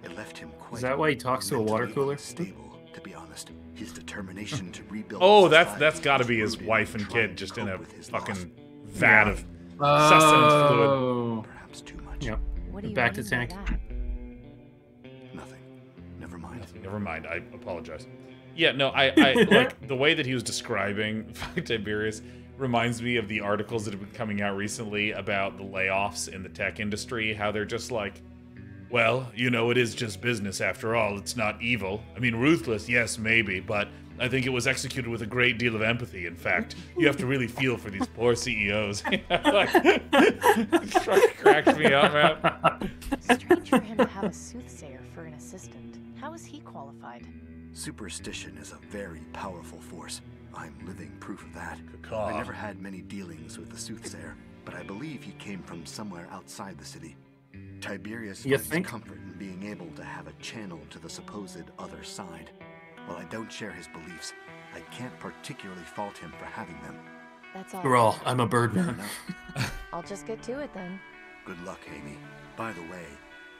It left him quite Is that why he talks to a water mentally cooler? unstable, to be honest. His determination to rebuild Oh, society that's got to was be his rooted wife in and trying kid to just in cope a with his loss. fucking vat of sustenance fluid. Oh. Perhaps too much. Yep. What do you Back to mean by tank. that? Nothing. Never mind. Never mind. I apologize. Yeah, no, I like the way that he was describing Tiberius reminds me of the articles that have been coming out recently about the layoffs in the tech industry, how they're just like, well, you know, it is just business after all. It's not evil. I mean, ruthless, yes, maybe, but I think it was executed with a great deal of empathy. In fact, you have to really feel for these poor CEOs. It cracks me up, man. Strange for him to have a soothsayer for an assistant. How is he qualified? Superstition is a very powerful force. I'm living proof of that. Caw. I never had many dealings with the soothsayer, but I believe he came from somewhere outside the city. Tiberius You finds think? comfort in being able to have a channel to the supposed other side. While I don't share his beliefs, I can't particularly fault him for having them. That's all. After all, I'm a birdman. I'll just get to it then. Good luck, Amy. By the way,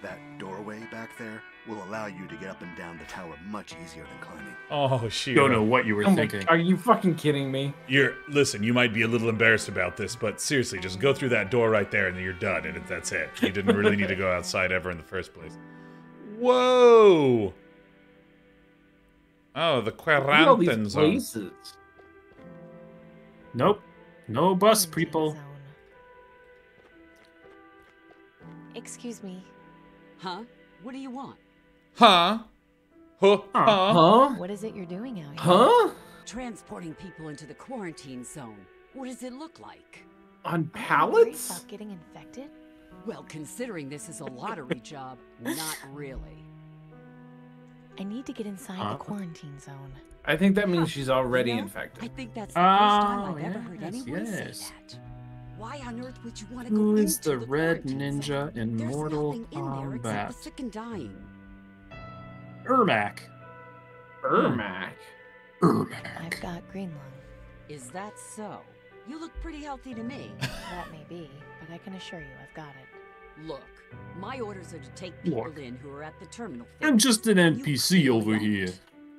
that doorway back there, will allow you to get up and down the tower much easier than climbing. Oh, shit. Don't know what you were thinking. Are you fucking kidding me? Listen, you might be a little embarrassed about this, but seriously, just go through that door right there and then you're done, and that's it. You didn't really need to go outside ever in the first place. Whoa! Oh, the quarantine zone. Nope. No bus, people. Excuse me. Huh? What do you want? Huh? Huh? What is it you're doing out here? Huh? Transporting people into the quarantine zone. What does it look like? On Are you worried pallets? about getting infected? Well, considering this is a lottery job, not really. I need to get inside the quarantine zone. I think that means she's already You know, infected. I think that's the first time I've ever heard yes, anyone yes. say that. Why on earth would you want to go Who is into the red quarantine ninja zone? in There's Mortal nothing in there except Kombat? the sick and dying. Ermac. Ermac. I've got green lung. Is that so? You look pretty healthy to me. That may be, but I can assure you I've got it. Look, my orders are to take people in who are at the terminal phase. I'm just an You NPC clearly over aren't. here.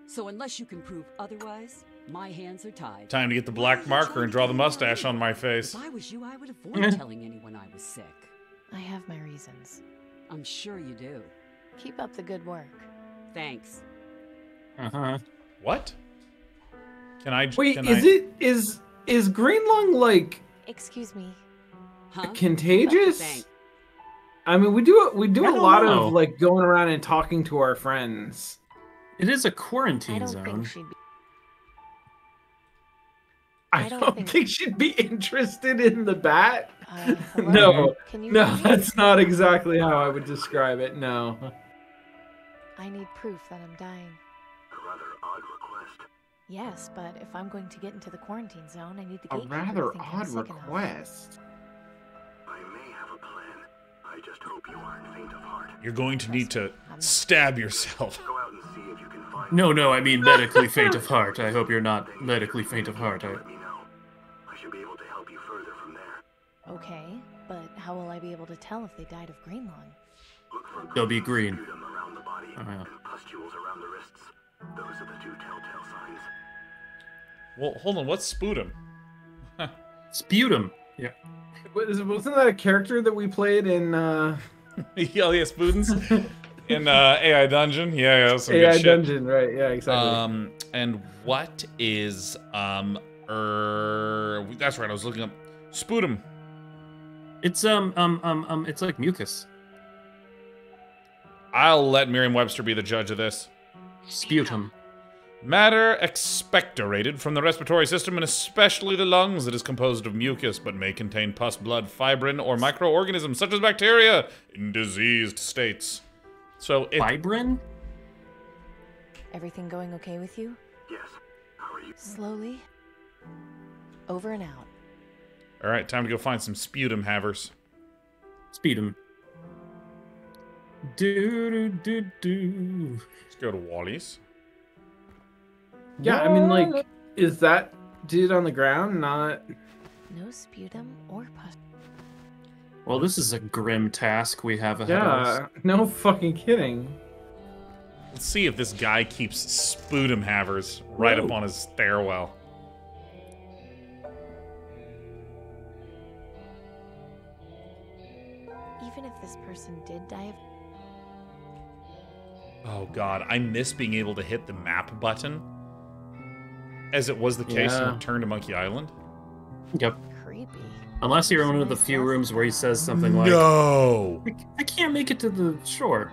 So unless you can prove otherwise, my hands are tied. Time to get the black marker and draw the mustache on my face. If I was you, I would avoid telling anyone I was sick. I have my reasons. I'm sure you do. Keep up the good work. Thanks. Uh-huh. What? Wait, is green lung like Excuse me. Huh? contagious? Thanks. I mean, we do I a don't lot know. of like going around and talking to our friends. It is a I quarantine don't zone. think she'd be. I don't think she'd be interested in the bat. Hello? No, Can you no, hear me? that's not exactly how I would describe it. No. I need proof that I'm dying. A rather odd request. Yes, but if I'm going to get into the quarantine zone, I need the A gatekeeper to rather think I'm odd sick enough. request. I may have a plan. I just hope you aren't faint of heart. You're going to need to stab yourself. Go out and see if you can find No, I mean medically faint of heart. I hope you're not medically faint of heart. let me know. I should be able to help you further from there. Okay, but how will I be able to tell if they died of green lung? Look for They'll be green. sputum around the body Oh, yeah. and pustules around the wrists. Those are the two telltale signs. Well, hold on. What's sputum? Sputum. Yeah. Wasn't that a character that we played in Oh, yeah, sputins. In AI Dungeon. Yeah, some AI good shit. Dungeon, right? Yeah, exactly. And what is that's right. I was looking up sputum. It's it's like mucus. I'll let Merriam-Webster be the judge of this. Sputum. Matter expectorated from the respiratory system and especially the lungs. It is composed of mucus but may contain pus, blood, fibrin, or microorganisms such as bacteria in diseased states. So fibrin? Everything going okay with you? Yes. How are you? Slowly. Over and out. All right, time to go find some sputum havers. Sputum. Do. Let's go to Wally's. Yeah, I mean, like, is that dude on the ground not? No sputum or pus. Well, this is a grim task we have ahead of us. Yeah, no fucking kidding. Let's see if this guy keeps sputum havers right up Whoa. on his stairwell. Even if this person did die of. Oh god, I miss being able to hit the map button, as it was the case in Return to Monkey Island. Yep. Creepy. Unless you're in one of the few rooms where he says something like, No! I can't make it to the shore.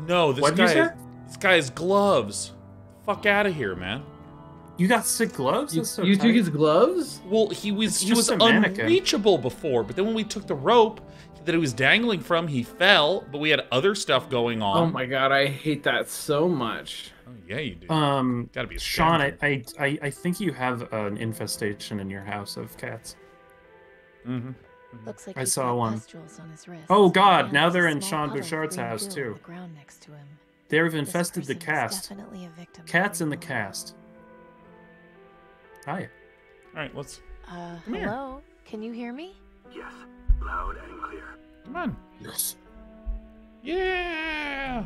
No, this What'd you guy, say? this guy has gloves. Fuck out of here, man. You got sick gloves? That's so You tight. took his gloves? Well, he was It's just a mannequin. unreachable before, but then when we took the rope that he was dangling from, he fell, but we had other stuff going on. Oh my god, I hate that so much. Oh, yeah, you do. Gotta be a Sean, scavenger. I think you have an infestation in your house of cats. Mm-hmm. Looks like I he's saw got one. pustules on his wrist. Oh god, And now there's they're a in small Sean puddle of Bouchard's green house goo on too. the ground next to him. They've This infested the person's cast. Definitely a victim. of Cats in the green lung. cast. Hi. Alright, let's... Come here. Hello? Can you hear me? Yes. Loud and clear. Come on. Yes. Yeah!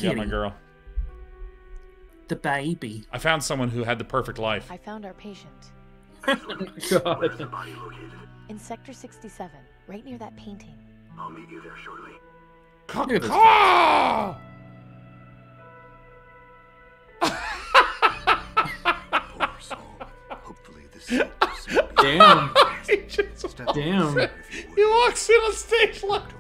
kitty. got my girl. The baby. I found someone who had the perfect life. I found our patient. God. In Sector 67, right near that painting. I'll meet you there shortly. Caw! Poor soul. Hopefully this Damn. He just Damn. He walks in on stage left.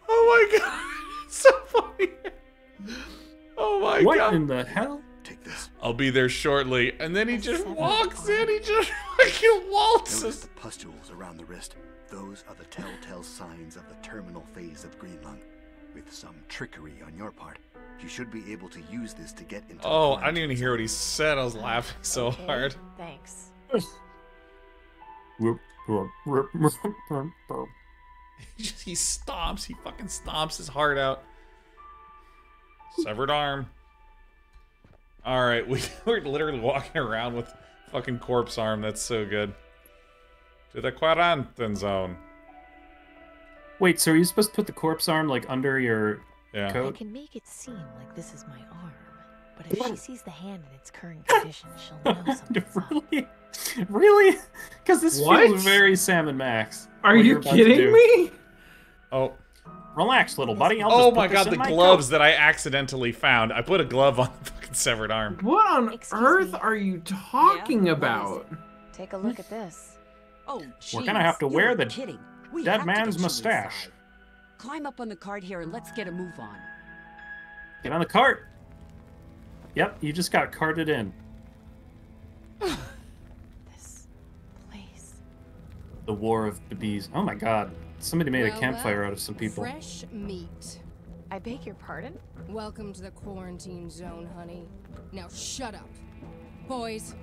Oh my god. It's so funny. Oh my What god. in the hell? Take this. I'll be there shortly. And then he just walks in. He just fucking waltzes. Notice the pustules around the wrist. Those are the telltale signs of the terminal phase of Greenlung. With some trickery on your part, you should be able to use this to get into. Oh, I didn't even hear what he said. I was laughing so hard. Thanks. He stomps. He fucking stomps his heart out. Severed arm. All right, we're literally walking around with fucking corpse arm. That's so good. To the quarantine zone. Wait, so are you supposed to put the corpse arm like under your I coat? can make it seem like this is my arm, but if she sees the hand in its current condition, she'll know something's up. Really? Really? Because this What? feels very Sam and Max. Are what you you're about to kidding do. me? Oh. Relax, little buddy. I'll Oh just my put this god, in the my gloves coat. that I accidentally found. I put a glove on the fucking severed arm. What on earth are you talking about? Take a look at this. Oh, We're gonna have to wear you're the kidding. We dead have to man's get you mustache. inside. Climb up on the cart here and let's get a move on. Get on the cart. Yep, you just got carted in. This place. The War of the Bees. Oh my god. Somebody made a Well, campfire well, out of some people. Fresh meat. I beg your pardon? Welcome to the quarantine zone, honey. Now shut up. Boys,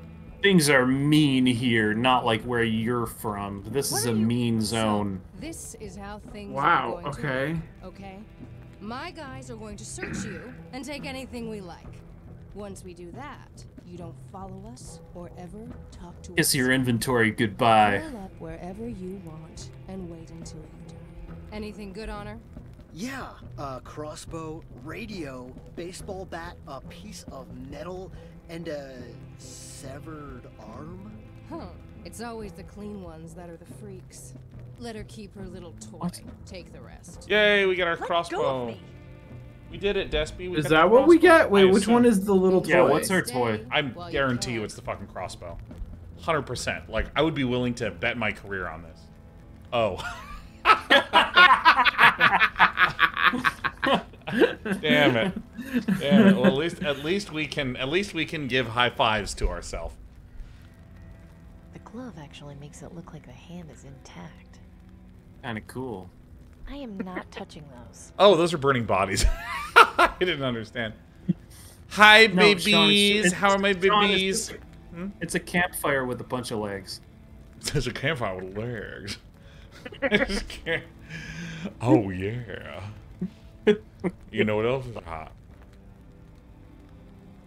Things are mean here, not like where you're from. This is a mean zone. this is how things Wow, are going to okay. work, okay? My guys are going to search you and take anything we like. Once we do that, you don't follow us or ever talk to Kiss us. your inventory goodbye. Curl up wherever you want and wait until you die. Anything good on her? Yeah, a crossbow, radio, baseball bat, a piece of metal, and a severed arm. Huh. It's always the clean ones that are the freaks. Let her keep her little toy. What? Take the rest. Yay, we got our Let go crossbow. of me. We did it, Despy. We Is got that the what we crossbow. get? Wait, I which one assume. is the little toy? Yeah, what's our toy? I guarantee you it's the fucking crossbow. 100%. Like, I would be willing to bet my career on this. Oh. Damn it. Damn it. Well, at least we can give high fives to ourselves. The glove actually makes it look like the hand is intact. Kinda cool. I am not touching those. Oh, those are burning bodies. I didn't understand. Hi, No, babies. Sean, it's- How are my Sean, babies? It's a campfire with a bunch of legs. There's a campfire with legs. I just can't. Oh, yeah. You know what else is hot?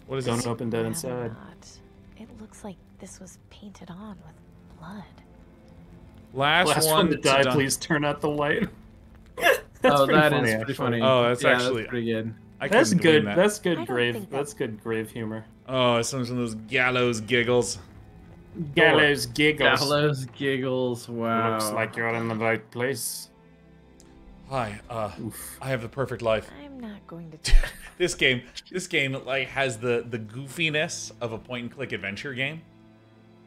What is Don't this? open dead Rather inside. not. It looks like this was painted on with blood. Last one to die, done. please turn out the light. Oh, pretty that funny, is pretty actually. funny. Oh, that's Yeah, actually that's pretty good. I That's couldn't believe good. that. That's I good don't grave. think That's good grave humor. Oh, some of those gallows giggles. Gallows giggles. Gallows giggles. Wow. Looks like you're in the right place. Hi, I have the perfect life. I'm not going to. This game like has the goofiness of a point and click adventure game.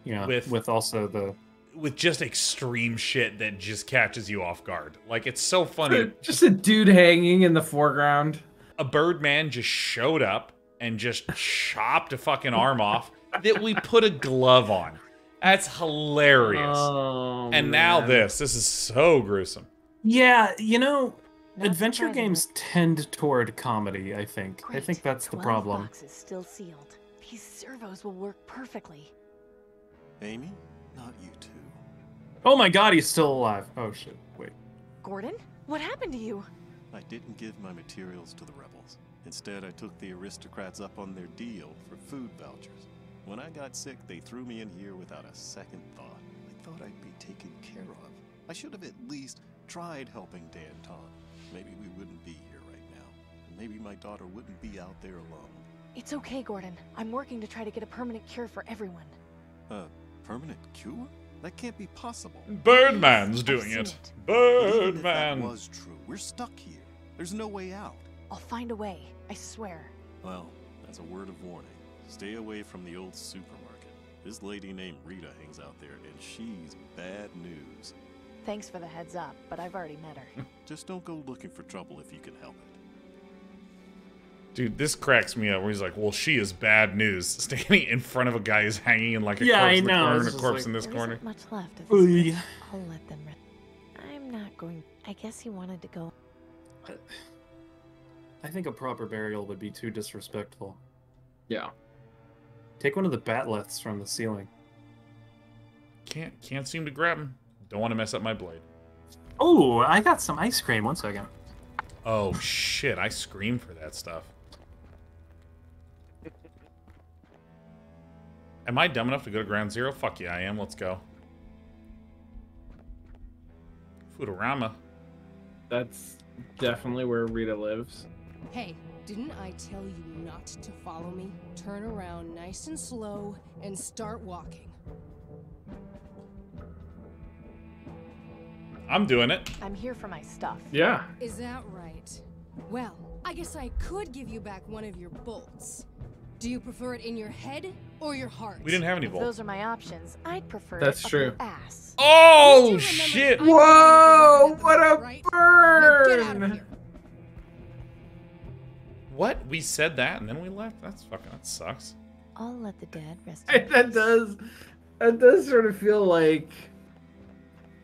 Yeah, With- with also the With just extreme shit that just catches you off guard. Like, it's so funny. Just a dude hanging in the foreground. A Birdman just showed up and just chopped a fucking arm off that we put a glove on. That's hilarious. Oh, and now man. this is so gruesome. Yeah, you know, Not adventure surprising. games tend toward comedy, I think. I think that's the 12 problem. boxes still sealed. These servos will work perfectly. Amy, not you too. Oh my god, he's still alive. Oh shit, wait. Gordon, what happened to you? I didn't give my materials to the rebels. Instead, I took the aristocrats up on their deal for food vouchers. When I got sick, they threw me in here without a second thought. I thought I'd be taken care of. I should have at least tried helping Danton. maybe we wouldn't be here right now. And maybe my daughter wouldn't be out there alone. It's okay, Gordon. I'm working to try to get a permanent cure for everyone. A permanent cure? That can't be possible. Birdman's doing it. Even if that Birdman. was true, we're stuck here. There's no way out. I'll find a way. I swear. Well, as a word of warning, stay away from the old supermarket. This lady named Rita hangs out there, and she's bad news. Thanks for the heads up, but I've already met her. Just don't go looking for trouble if you can help it. Dude, this cracks me up where he's like, well, she is bad news. Standing in front of a guy who's hanging in like a Yeah, corpse I in the know, corner it's and a just corpse like- in this There corner. isn't much left of Oy. this. I'll let them rest. I'm not going. I guess he wanted to go. I think a proper burial would be too disrespectful. Yeah. Take one of the batleths from the ceiling. Can't seem to grab him. Don't want to mess up my blade. Oh, I got some ice cream. 1 second. Oh shit, I scream for that stuff. Am I dumb enough to go to ground zero? Fuck yeah, I am. Let's go. Foodorama. That's definitely where Rita lives. Hey, didn't I tell you not to follow me? Turn around nice and slow and start walking. I'm doing it. I'm here for my stuff. Yeah. Is that right? Well, I guess I could give you back one of your bolts. Do you prefer it in your head or your heart? We didn't have any If bolts. those are my options, I'd prefer That's it up true. your ass. Oh shit! Whoa! What a Now get out of burn! here. What? We said that and then we left? That sucks. I'll let the dead rest. in That peace. does sort of feel like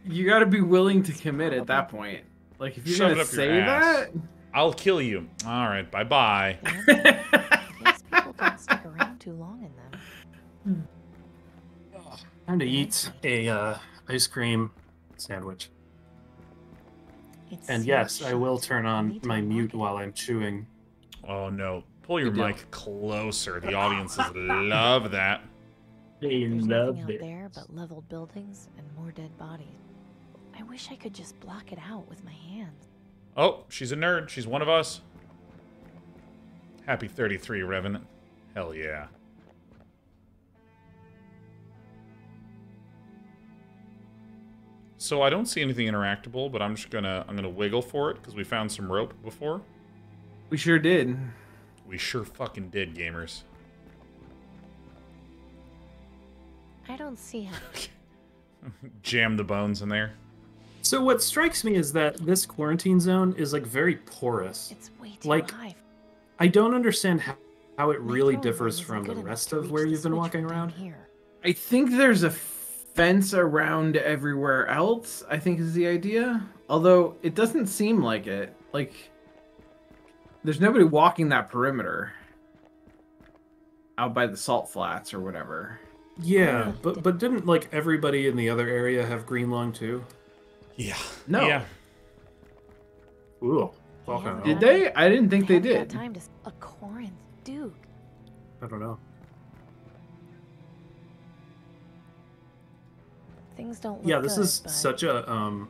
you got to be willing to commit at that point. Like if you're Shove it gonna up your say ass. that, I'll kill you. Alright, bye-bye. These people don't stick around too long in them. Time to eat a ice cream sandwich. It's And so yes, I will shit. turn I on need to my unlock mute it. while I'm chewing. Oh no. Pull your Good deal. mic closer. The audiences love that. They There's love nothing out it. there but leveled buildings and more dead bodies. I wish I could just block it out with my hands. Oh, she's a nerd. She's one of us. Happy 33, Revenant. Hell yeah. So I don't see anything interactable, but I'm gonna wiggle for it because we found some rope before. we sure did. We sure fucking did, gamers. I don't see how. Jam the bones in there. So what strikes me is that this quarantine zone is like very porous. It's way too Like, high. I don't understand how it My really throwing differs isn't from good the enough rest to of reach where the you've been switch walking from down around. here. I think there's a fence around everywhere else, I think is the idea. Although it doesn't seem like it. Like there's nobody walking that perimeter out by the salt flats or whatever. Yeah, but didn't like everybody in the other area have green lung too? Yeah. No. Yeah. Ooh. They Fucking haven't hell. Did they? I didn't think they haven't got did. time to a Corinth, dude. I don't know. Things don't look Yeah, this good, is but such a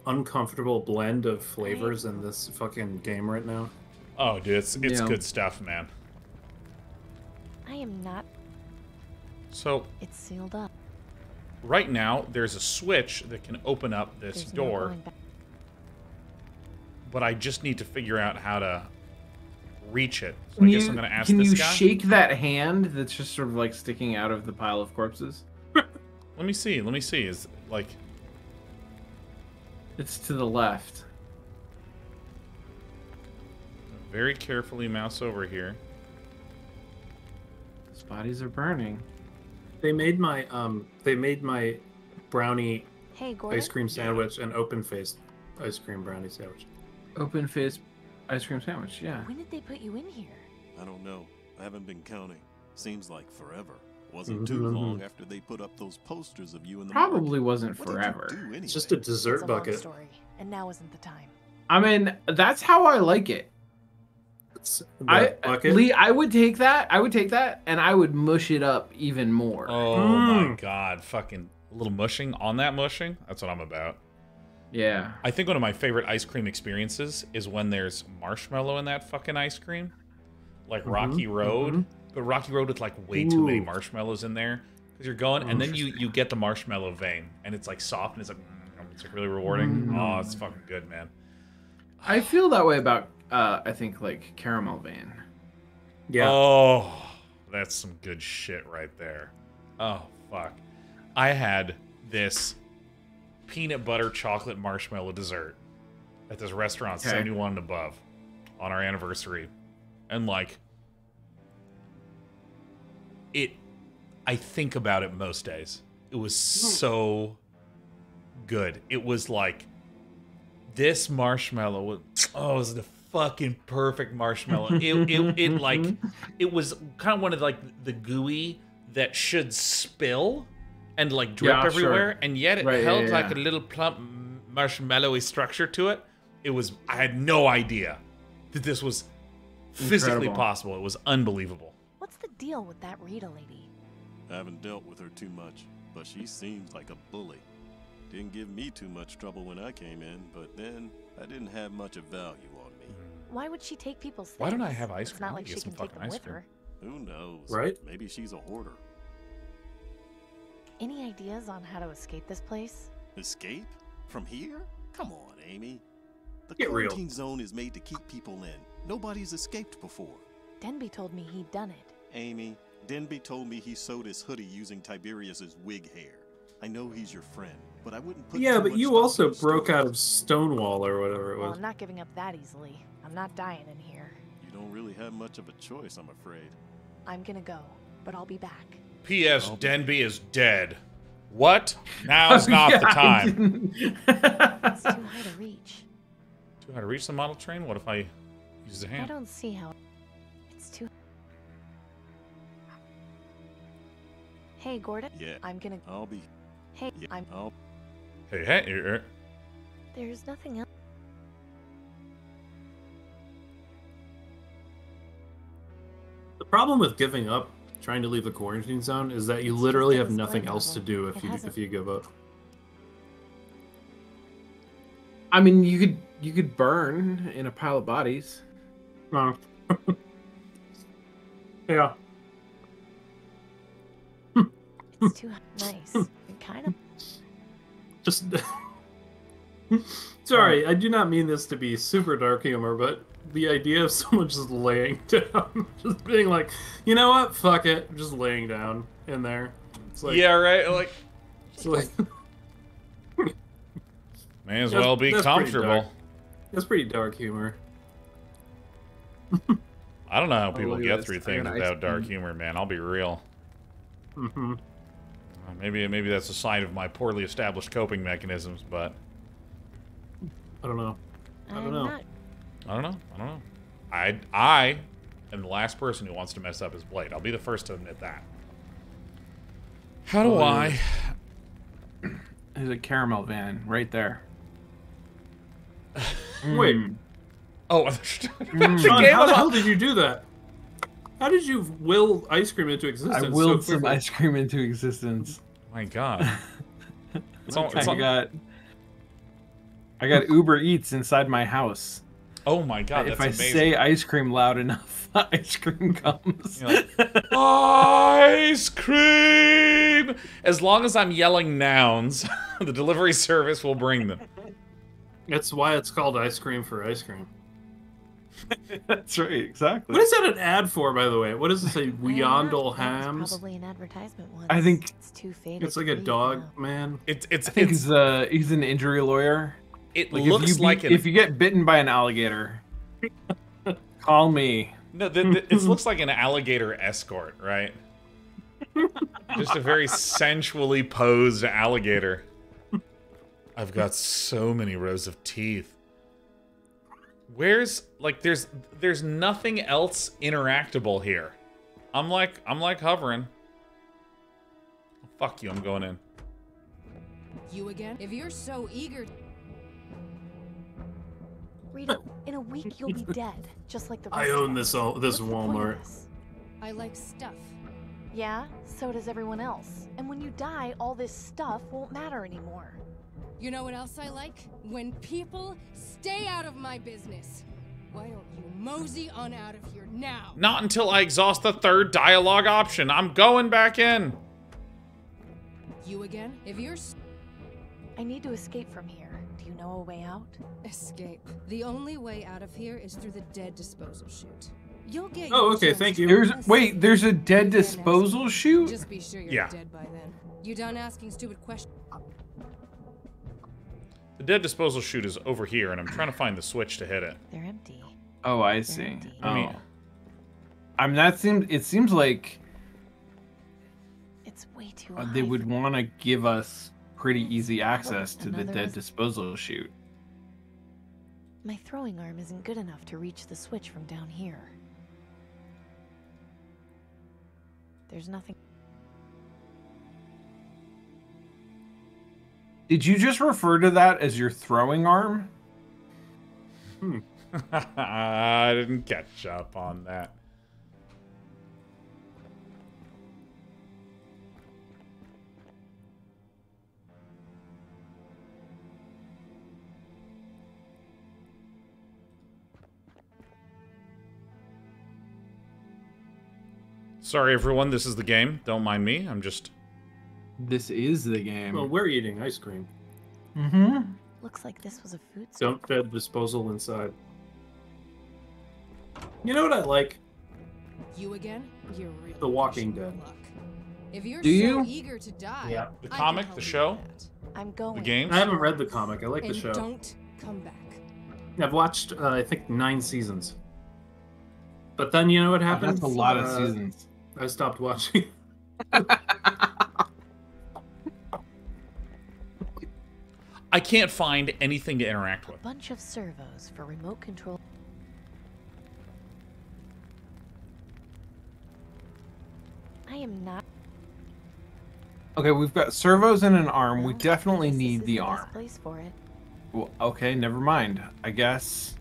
uncomfortable blend of flavors in this fucking game right now. Oh, dude, it's Yeah. good stuff, man. I am not. So It's sealed up. right now, there's a switch that can open up this There's no door, going back. but I just need to figure out how to reach it. So Can I guess you, I'm gonna ask can this you guy. shake that hand that's just sort of like sticking out of the pile of corpses? Let me see. Let me see. Is like It's to the left. very carefully mouse over here. Those bodies are burning. They made my brownie Hey, Gordon. ice cream sandwich an open faced ice cream brownie sandwich. Open faced ice cream sandwich, yeah. When did they put you in here? I don't know. I haven't been counting. Seems like forever. Wasn't too long after they put up those posters of you in the Probably market. wasn't What did you forever. do anyway? It's just a dessert It's a long bucket. story, and now isn't the time. I mean, that's how I like it. It's Lee, I would take that. I would take that, and I would mush it up even more. Oh my god, fucking a little mushing on that mushing. That's what I'm about. Yeah. I think one of my favorite ice cream experiences is when there's marshmallow in that fucking ice cream. Like Rocky Road. But Rocky Road with like way too many marshmallows in there. Because you're going, and then you get the marshmallow vein. And it's like soft and it's like really rewarding. Oh, it's fucking good, man. I feel that way about, I think, like, caramel vein. Yeah. Oh, that's some good shit right there. Oh, fuck. I had this peanut butter chocolate marshmallow dessert at this restaurant, 71 and above, on our anniversary. And, like, I think about it most days. It was so good. It was like, this marshmallow was, it was the fucking perfect marshmallow. It was kind of one of like the gooey that should spill and like drip everywhere, and yet it held like a little plump marshmallowy structure to it. I had no idea that this was physically possible. It was unbelievable. What's the deal with that Rita lady? I haven't dealt with her too much, but she seems like a bully. Didn't give me too much trouble when I came in, but then I didn't have much of value on me. Why would she take people's things? Why don't I have ice cream? It's not like she can take them with her. Who knows? Right? Maybe she's a hoarder. Any ideas on how to escape this place? Escape? From here? Come on, Amy. The Get real. quarantine zone is made to keep people in. Nobody's escaped before. Denby told me he'd done it. Amy, Denby told me he sewed his hoodie using Tiberius's wig hair. I know he's your friend, but I wouldn't put Yeah, too but much you stock also in broke out of Stonewall or whatever it Well, was. I'm not giving up that easily. I'm not dying in here. You don't really have much of a choice, I'm afraid. I'm gonna go, but I'll be back. P.S. Denby is dead. What? Now's not the time. It's too high to reach. Too high to reach the model train? What if I use the I hand? don't see how. It's too. Hey, Gordon. Yeah. I'm gonna. I'll be. Hey, Yeah, I'm. Hey. There's nothing else. The problem with giving up, trying to leave the quarantine zone, is that you literally have nothing else to do if you give up. I mean, you could burn in a pile of bodies. No. Yeah. It's too nice. It kind of. Just. Sorry, I do not mean this to be super dark humor, but the idea of someone just laying down, just being like, you know what, fuck it, just laying down in there. It's like, yeah, right. Like, it's like may as well be comfortable. That's pretty dark humor. I don't know how people look at get this. through I things got without ice dark cream. humor, man. I'll be real. Mm-hmm. Maybe that's a sign of my poorly established coping mechanisms, but I don't know. I don't know. I don't know. I am the last person who wants to mess up his blade. I'll be the first to admit that. How do I? There's a caramel van right there. Wait. Oh, Sean, how the hell did you do that? How did you will ice cream into existence? I willed so some quickly? ice cream into existence. My God. I got Uber Eats inside my house. Oh my God, that's if I amazing. say ice cream loud enough, ice cream comes. You're like, ice cream! As long as I'm yelling nouns, the delivery service will bring them. That's why it's called ice cream for ice cream. That's right, exactly. What is that an ad for, by the way? What does it say? Weondle That was hams? probably an advertisement once. I think It's too faded. It's like a to read dog, now. man. I think he's an injury lawyer. It Like looks like if you get bitten by an alligator, call me. No, it looks like an alligator escort, right? Just a very sensually posed alligator. I've got so many rows of teeth. Where's there's nothing else interactable here. I'm like hovering. Fuck you, I'm going in. You again? If you're so eager. Rita, in a week you'll be dead, just like the rest I of own us. this What's the point of Walmart. this? I like stuff. Yeah, so does everyone else. And when you die, all this stuff won't matter anymore. You know what else I like? When people stay out of my business. Why don't you mosey on out of here now? Not until I exhaust the third dialogue option. I'm going back in. You again? If you're... I need to escape from here. Do you know a way out? Escape. The only way out of here is through the dead disposal chute. You'll get... Oh, okay, thank you. There's a dead disposal chute? Just be sure you're Yeah. dead by then. You done asking stupid questions? The dead disposal chute is over here, and I'm trying to find the switch to hit it. They're empty. Oh, I see. I mean, it seems like it's way too they would want to give us pretty easy access to the dead disposal chute. My throwing arm isn't good enough to reach the switch from down here. There's nothing. Did you just refer to that as your throwing arm? I didn't catch up on that. Sorry, everyone. This is the game. Don't mind me. I'm just... This is the game. Well, we're eating ice cream. Mm-hmm. Looks like this was a food store. Dump bed disposal inside. You know what I like? You again? You're really The Walking Dead. If you're Do you? so eager to die, Yeah. The I can comic, help the you show, with that. I'm going. the games. I haven't read the comic. I like And the show. don't come back. I've watched, I think, 9 seasons. But then you know what happened? That's a lot of seasons. I stopped watching. I can't find anything to interact with. Bunch of servos for remote control. I am not. Okay, we've got servos and an arm. We Well, definitely this need is the best arm. place for it. Well, okay, never mind. I guess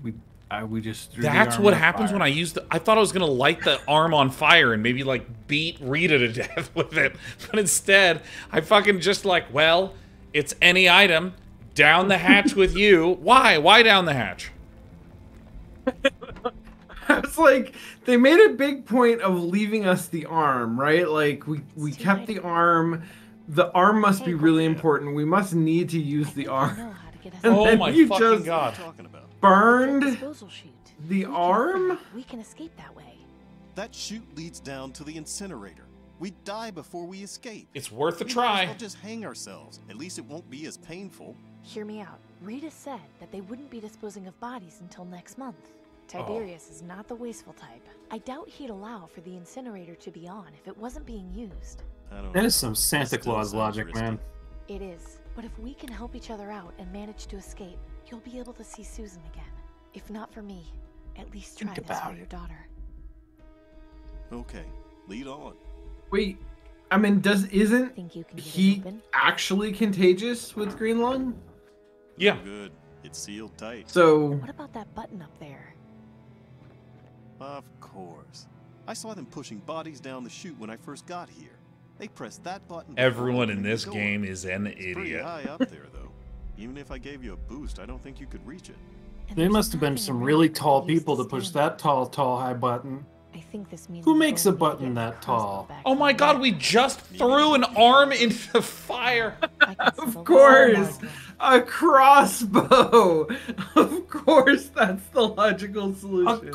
we just threw the That's arm what on happens fire. when I use the... I thought I was going to light the arm on fire and maybe, like, beat Rita to death with it. But instead, I fucking just like, well, it's any item. Down the hatch with you. Why? Why down the hatch? I was like, they made a big point of leaving us the arm, right? Like, we kept the arm. The arm must be really important. We must need to use the arm. And Oh then my you fucking just god. burned Disposal chute. the arm? We can escape that way. That chute leads down to the incinerator. We die before we escape. It's worth a We might try. as well just hang ourselves. At least it won't be as painful. Hear me out. Rita said that they wouldn't be disposing of bodies until next month. Tiberius is not the wasteful type. I doubt he'd allow for the incinerator to be on if it wasn't being used. That is some Santa Claus logic, man. It is. But if we can help each other out and manage to escape, you'll be able to see Susan again. If not for me, at least try this for your daughter. Okay, lead on. Wait, I mean, isn't Think you can get it he open? actually contagious with green lung? Yeah. Good. It's sealed tight. So, What about that button up there? Of course. I saw them pushing bodies down the chute when I first got here. They pressed that button. before Everyone in opening the this door. game is an It's pretty idiot. high up there, though. Even if I gave you a boost, I don't think you could reach it. There must have been some really tall people to push that tall, high button. I think this means Who we're makes a going to button get that tall? back Oh my god, we just threw an arm into the fire. of course, a crossbow. Of course, that's the logical solution.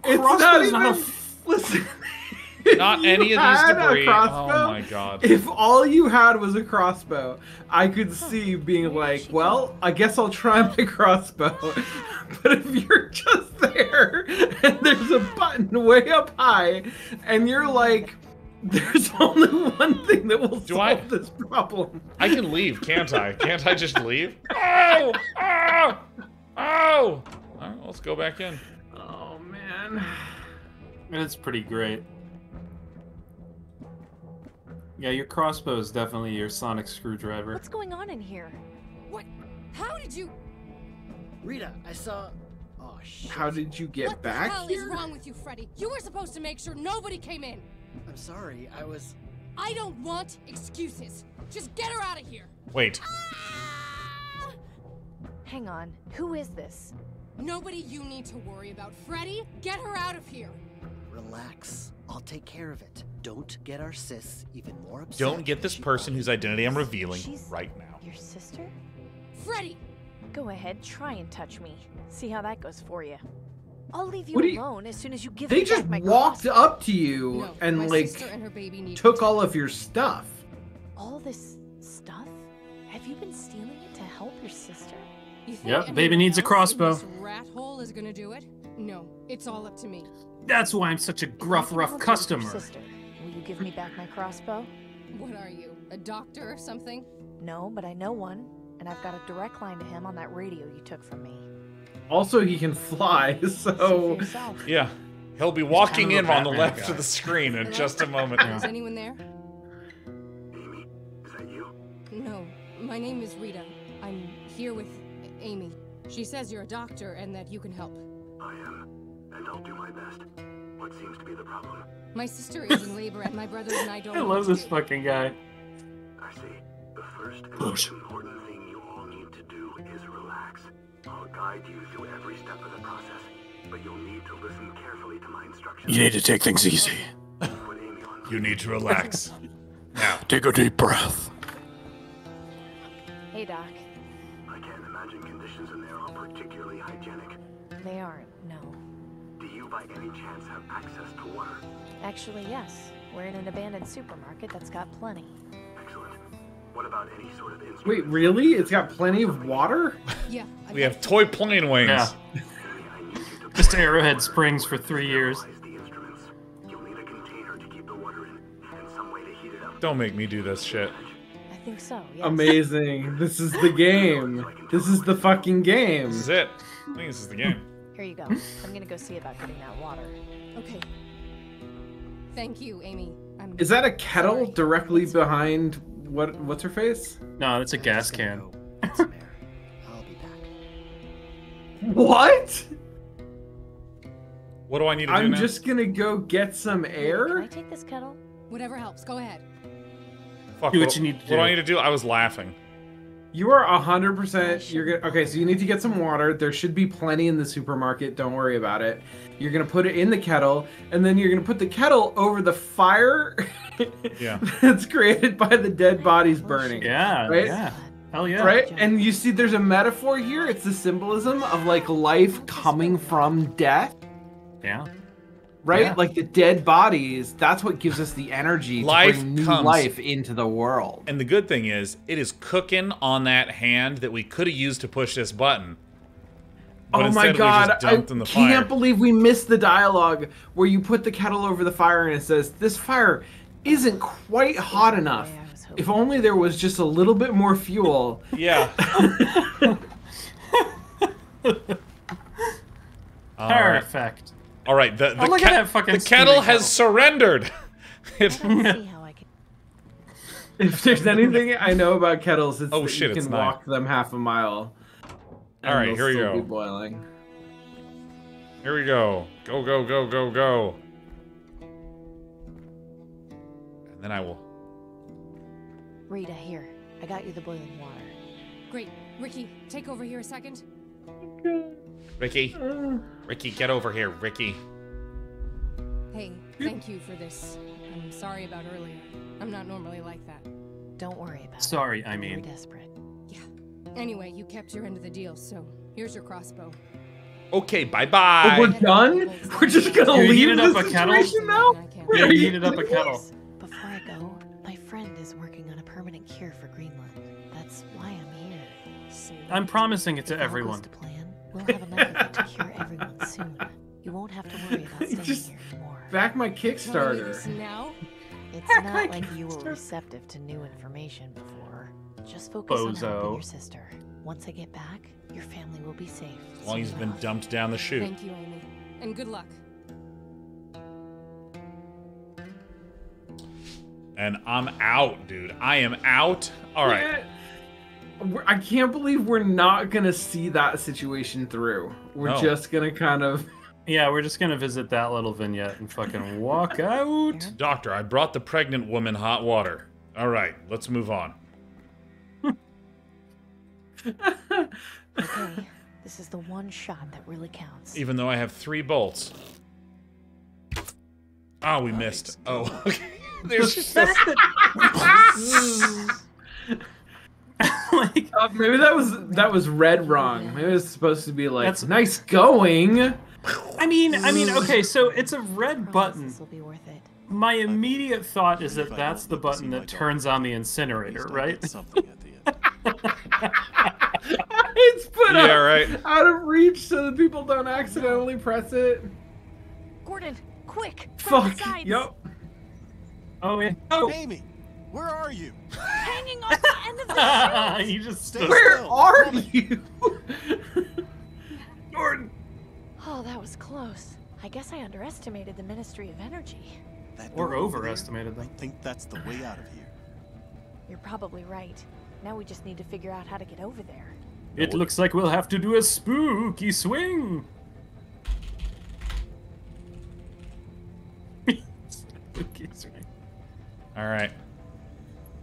It's not crossbow's even. not Listen. Not if any you of these had a debris. crossbow, Oh my god. If all you had was a crossbow, I could see being like, well, I guess I'll try my crossbow. But if you're just there and there's a button way up high and you're like, there's only one thing that will solve this problem. I can leave, can't I? Can't I just leave? Oh! Oh! Oh! All right, let's go back in. Oh, man. It's pretty great. Yeah, your crossbow is definitely your sonic screwdriver. What's going on in here? What? How did you... Rita, I saw... Oh, shit. How did you get What back the hell here? is wrong with you, Freddy? You were supposed to make sure nobody came in. I'm sorry, I was... I don't want excuses. Just get her out of here. Wait. Hang on. Who is this? Nobody you need to worry about. Freddy, get her out of here. Relax. I'll take care of it. Don't get our sis even more upset. Don't get this person whose identity I'm revealing right now. Your sister? Freddy! Go ahead, try and touch me. See how that goes for you. I'll leave you What do you- alone as soon as you give They me just back my walked crossbow. up to you No, and my like sister and her baby need took all of your stuff. All this stuff? Have you been stealing it to help your sister? You think Yep, baby anyone needs a else in crossbow. this rat hole is gonna do it? No, it's all up to me. That's why I'm such a gruff, If I can rough help you with customer. your sister, will you give me back my crossbow? What are you, a doctor or something? No, but I know one, and I've got a direct line to him on that radio you took from me. Also, he can fly, so Yeah. He'll be walking kind in of a on the Batman left guy. of the screen in just a moment. Is anyone there? No, my name is Rita. I'm here with Amy. She says you're a doctor and that you can help. I am, and I'll do my best. What seems to be the problem? My sister is in labor and my brothers and I don't I know love what to this do. fucking guy. I see. The first and most important thing you all need to do is relax. I'll guide you through every step of the process, but you'll need to listen carefully to my instructions. You need to take things easy. You need to relax. Now. Take a deep breath. Hey, Doc. I can't imagine conditions in there are particularly hygienic. They aren't, no. Do you by any chance have access to water? Actually, yes. We're in an abandoned supermarket that's got plenty. Excellent. What about any sort of instrument? Wait, really? It's got plenty of water? Yeah. We have toy plane wings. Yeah. Just Arrowhead Springs for 3 years. Don't make me do this shit. I think so, yes. Amazing. This is the game. This is the fucking game. This is it. I think this is the game. Here you go. I'm gonna go see about getting that water. Okay. Thank you, Amy. Is that a kettle directly behind what's her face? No, that's a gas can. What? What do I need to do I'm now? just gonna go get some Can I air. take this kettle? Whatever helps. Go ahead. Fuck, Do what you need to What do I do. need to do? I was laughing. You are 100%. You're gonna. Okay, so you need to get some water. There should be plenty in the supermarket. Don't worry about it. You're gonna put it in the kettle, and then you're gonna put the kettle over the fire Yeah. that's created by the dead bodies burning. Yeah, Right? yeah. Hell yeah. Right? And you see there's a metaphor here. It's the symbolism of like life coming from death. Yeah. Right? Yeah. Like the dead bodies, that's what gives us the energy to Life bring new comes. life into the world. And the good thing is, it is cooking on that hand that we could have used to push this button. But Oh my instead we god, just I dumped in the can't fire. believe we missed the dialogue where you put the kettle over the fire and it says, "This fire isn't quite hot enough. If only there was just a little bit more fuel." Yeah. Perfect. All right, the Oh, look at that fucking the kettle steaming has surrendered. See how I can. If there's anything I know about kettles, it's Oh, that shit, you it's can night. walk them half a mile. All right, they'll here we still go. Be boiling. Here we go. Go, go, go, go, go. And then I will. Rita, here. I got you the boiling water. Great. Ricky, take over here a second. Ricky. Ricky, get over here, Ricky. Hey, thank you for this. I'm sorry about earlier. I'm not normally like that. Don't worry about it. Sorry, I We're mean. desperate. Anyway, you kept your end of the deal, so here's your crossbow. Okay, bye-bye. Oh, we're done? We're just gonna You leave heated this up a kettle? situation now? Yeah, you heated up a kettle. Before I go, my friend is working on a permanent cure for Greenland. That's why I'm here. I'm promising it to If all everyone. goes to plan, we'll have enough of it to cure everyone soon. You won't have to worry about staying Just here anymore. back my Kickstarter. Now? It's not like you were receptive to new information before. Just focus on helping Bozo. your sister. Once I get back, your family will be safe. As long as he's been dumped down the chute. Thank you, Amy. And good luck. And I'm out, dude. I am out. All right. I can't believe we're not gonna see that situation through. We're No. just gonna kind of. Yeah, we're just gonna visit that little vignette and fucking walk out. Doctor, I brought the pregnant woman hot water. All right, let's move on. Okay, this is the one shot that really counts. Even though I have 3 bolts. Oh, we missed. Oh, okay. There's just maybe that was read wrong. Maybe it was supposed to be like, nice going. I mean, okay, so it's a red button. My immediate thought is that that's the button that turns on the incinerator, right? It's put right. out of reach so that people don't accidentally press it. Gordon, quick! Fuck. Yep. Oh, yeah. Oh. Amy, where are you? Hanging on the end of the chute! You just Where are you? Gordon! Oh, that was close. I guess I underestimated the Ministry of Energy. Or overestimated them. I think that's the way out of here. You're probably right. Now we just need to figure out how to get over there. It looks like we'll have to do a spooky swing. Spooky swing. All right.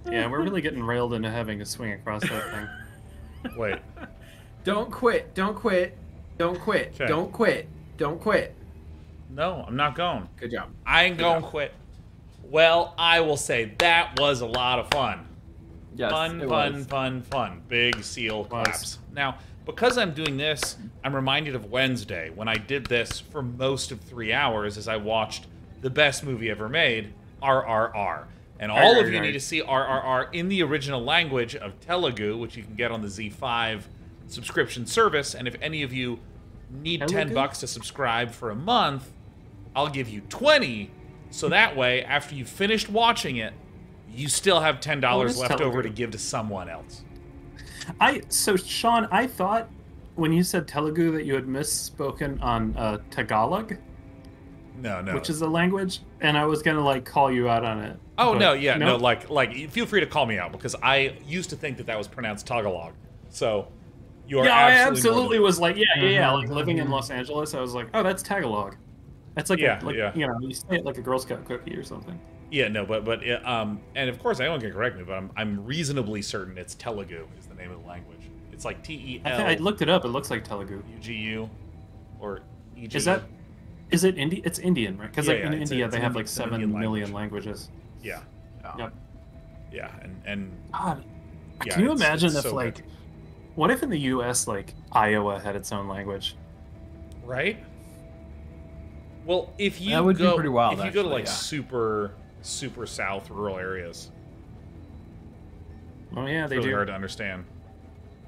Yeah, we're really getting railed into having to swing across that thing. Wait. Don't quit. Don't quit. Don't quit. Okay. Don't quit. Don't quit. No, I'm not going. Good job. I ain't going to quit. Well, I will say that was a lot of fun. Yes, Fun. Big seal claps. Now, because I'm doing this, I'm reminded of Wednesday when I did this for most of 3 hours as I watched the best movie ever made, RRR. And all of you need to see RRR in the original language of Telugu, which you can get on the Z5 subscription service. And if any of you need $10 to subscribe for a month, I'll give you 20. So that way, after you've finished watching it, you still have $10 left over to give to someone else. So Sean, I thought when you said Telugu that you had misspoken on Tagalog. No. Which is a language, and I was gonna like call you out on it. Oh, but, no, yeah, no, like, feel free to call me out, because I used to think that was pronounced Tagalog. So, you are I absolutely was like, like living in Los Angeles, I was like, oh, that's Tagalog. That's like, you know, you say it like a Girl Scout cookie or something. Yeah, no, but and of course, anyone can correct me, but I'm reasonably certain it's Telugu is the name of the language. It's like TEL. I looked it up. It looks like Telugu. UGU, or EGU. Is it Indian? It's Indian, right? Because in India they have like 7 million languages. Yeah. Yep. Yeah, and God, yeah, can you imagine if so like, good. what if in the U.S. like Iowa had its own language? Right. Well, if you that would be pretty wild, if you go to like yeah. super south rural areas. Oh yeah, they it's really do. hard to understand.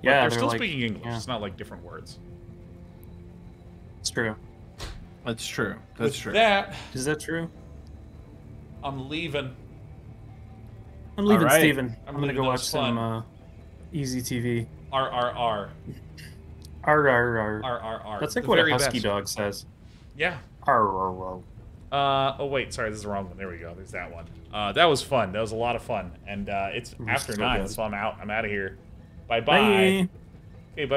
Yeah, they're still like, speaking English. Yeah. It's not like different words. It's true. That's true. That's true. Is that true? I'm leaving. I'm leaving, right. Steven. I'm gonna leaving. go That watch was fun. some Easy TV. RRR. RRR. That's like The what a very husky best. dog says. Yeah. RRR. Oh wait, sorry, this is the wrong one. There we go. There's that one. That was fun. That was a lot of fun. And it's after so 9, good. so I'm out. I'm out of here. Bye-bye. Bye.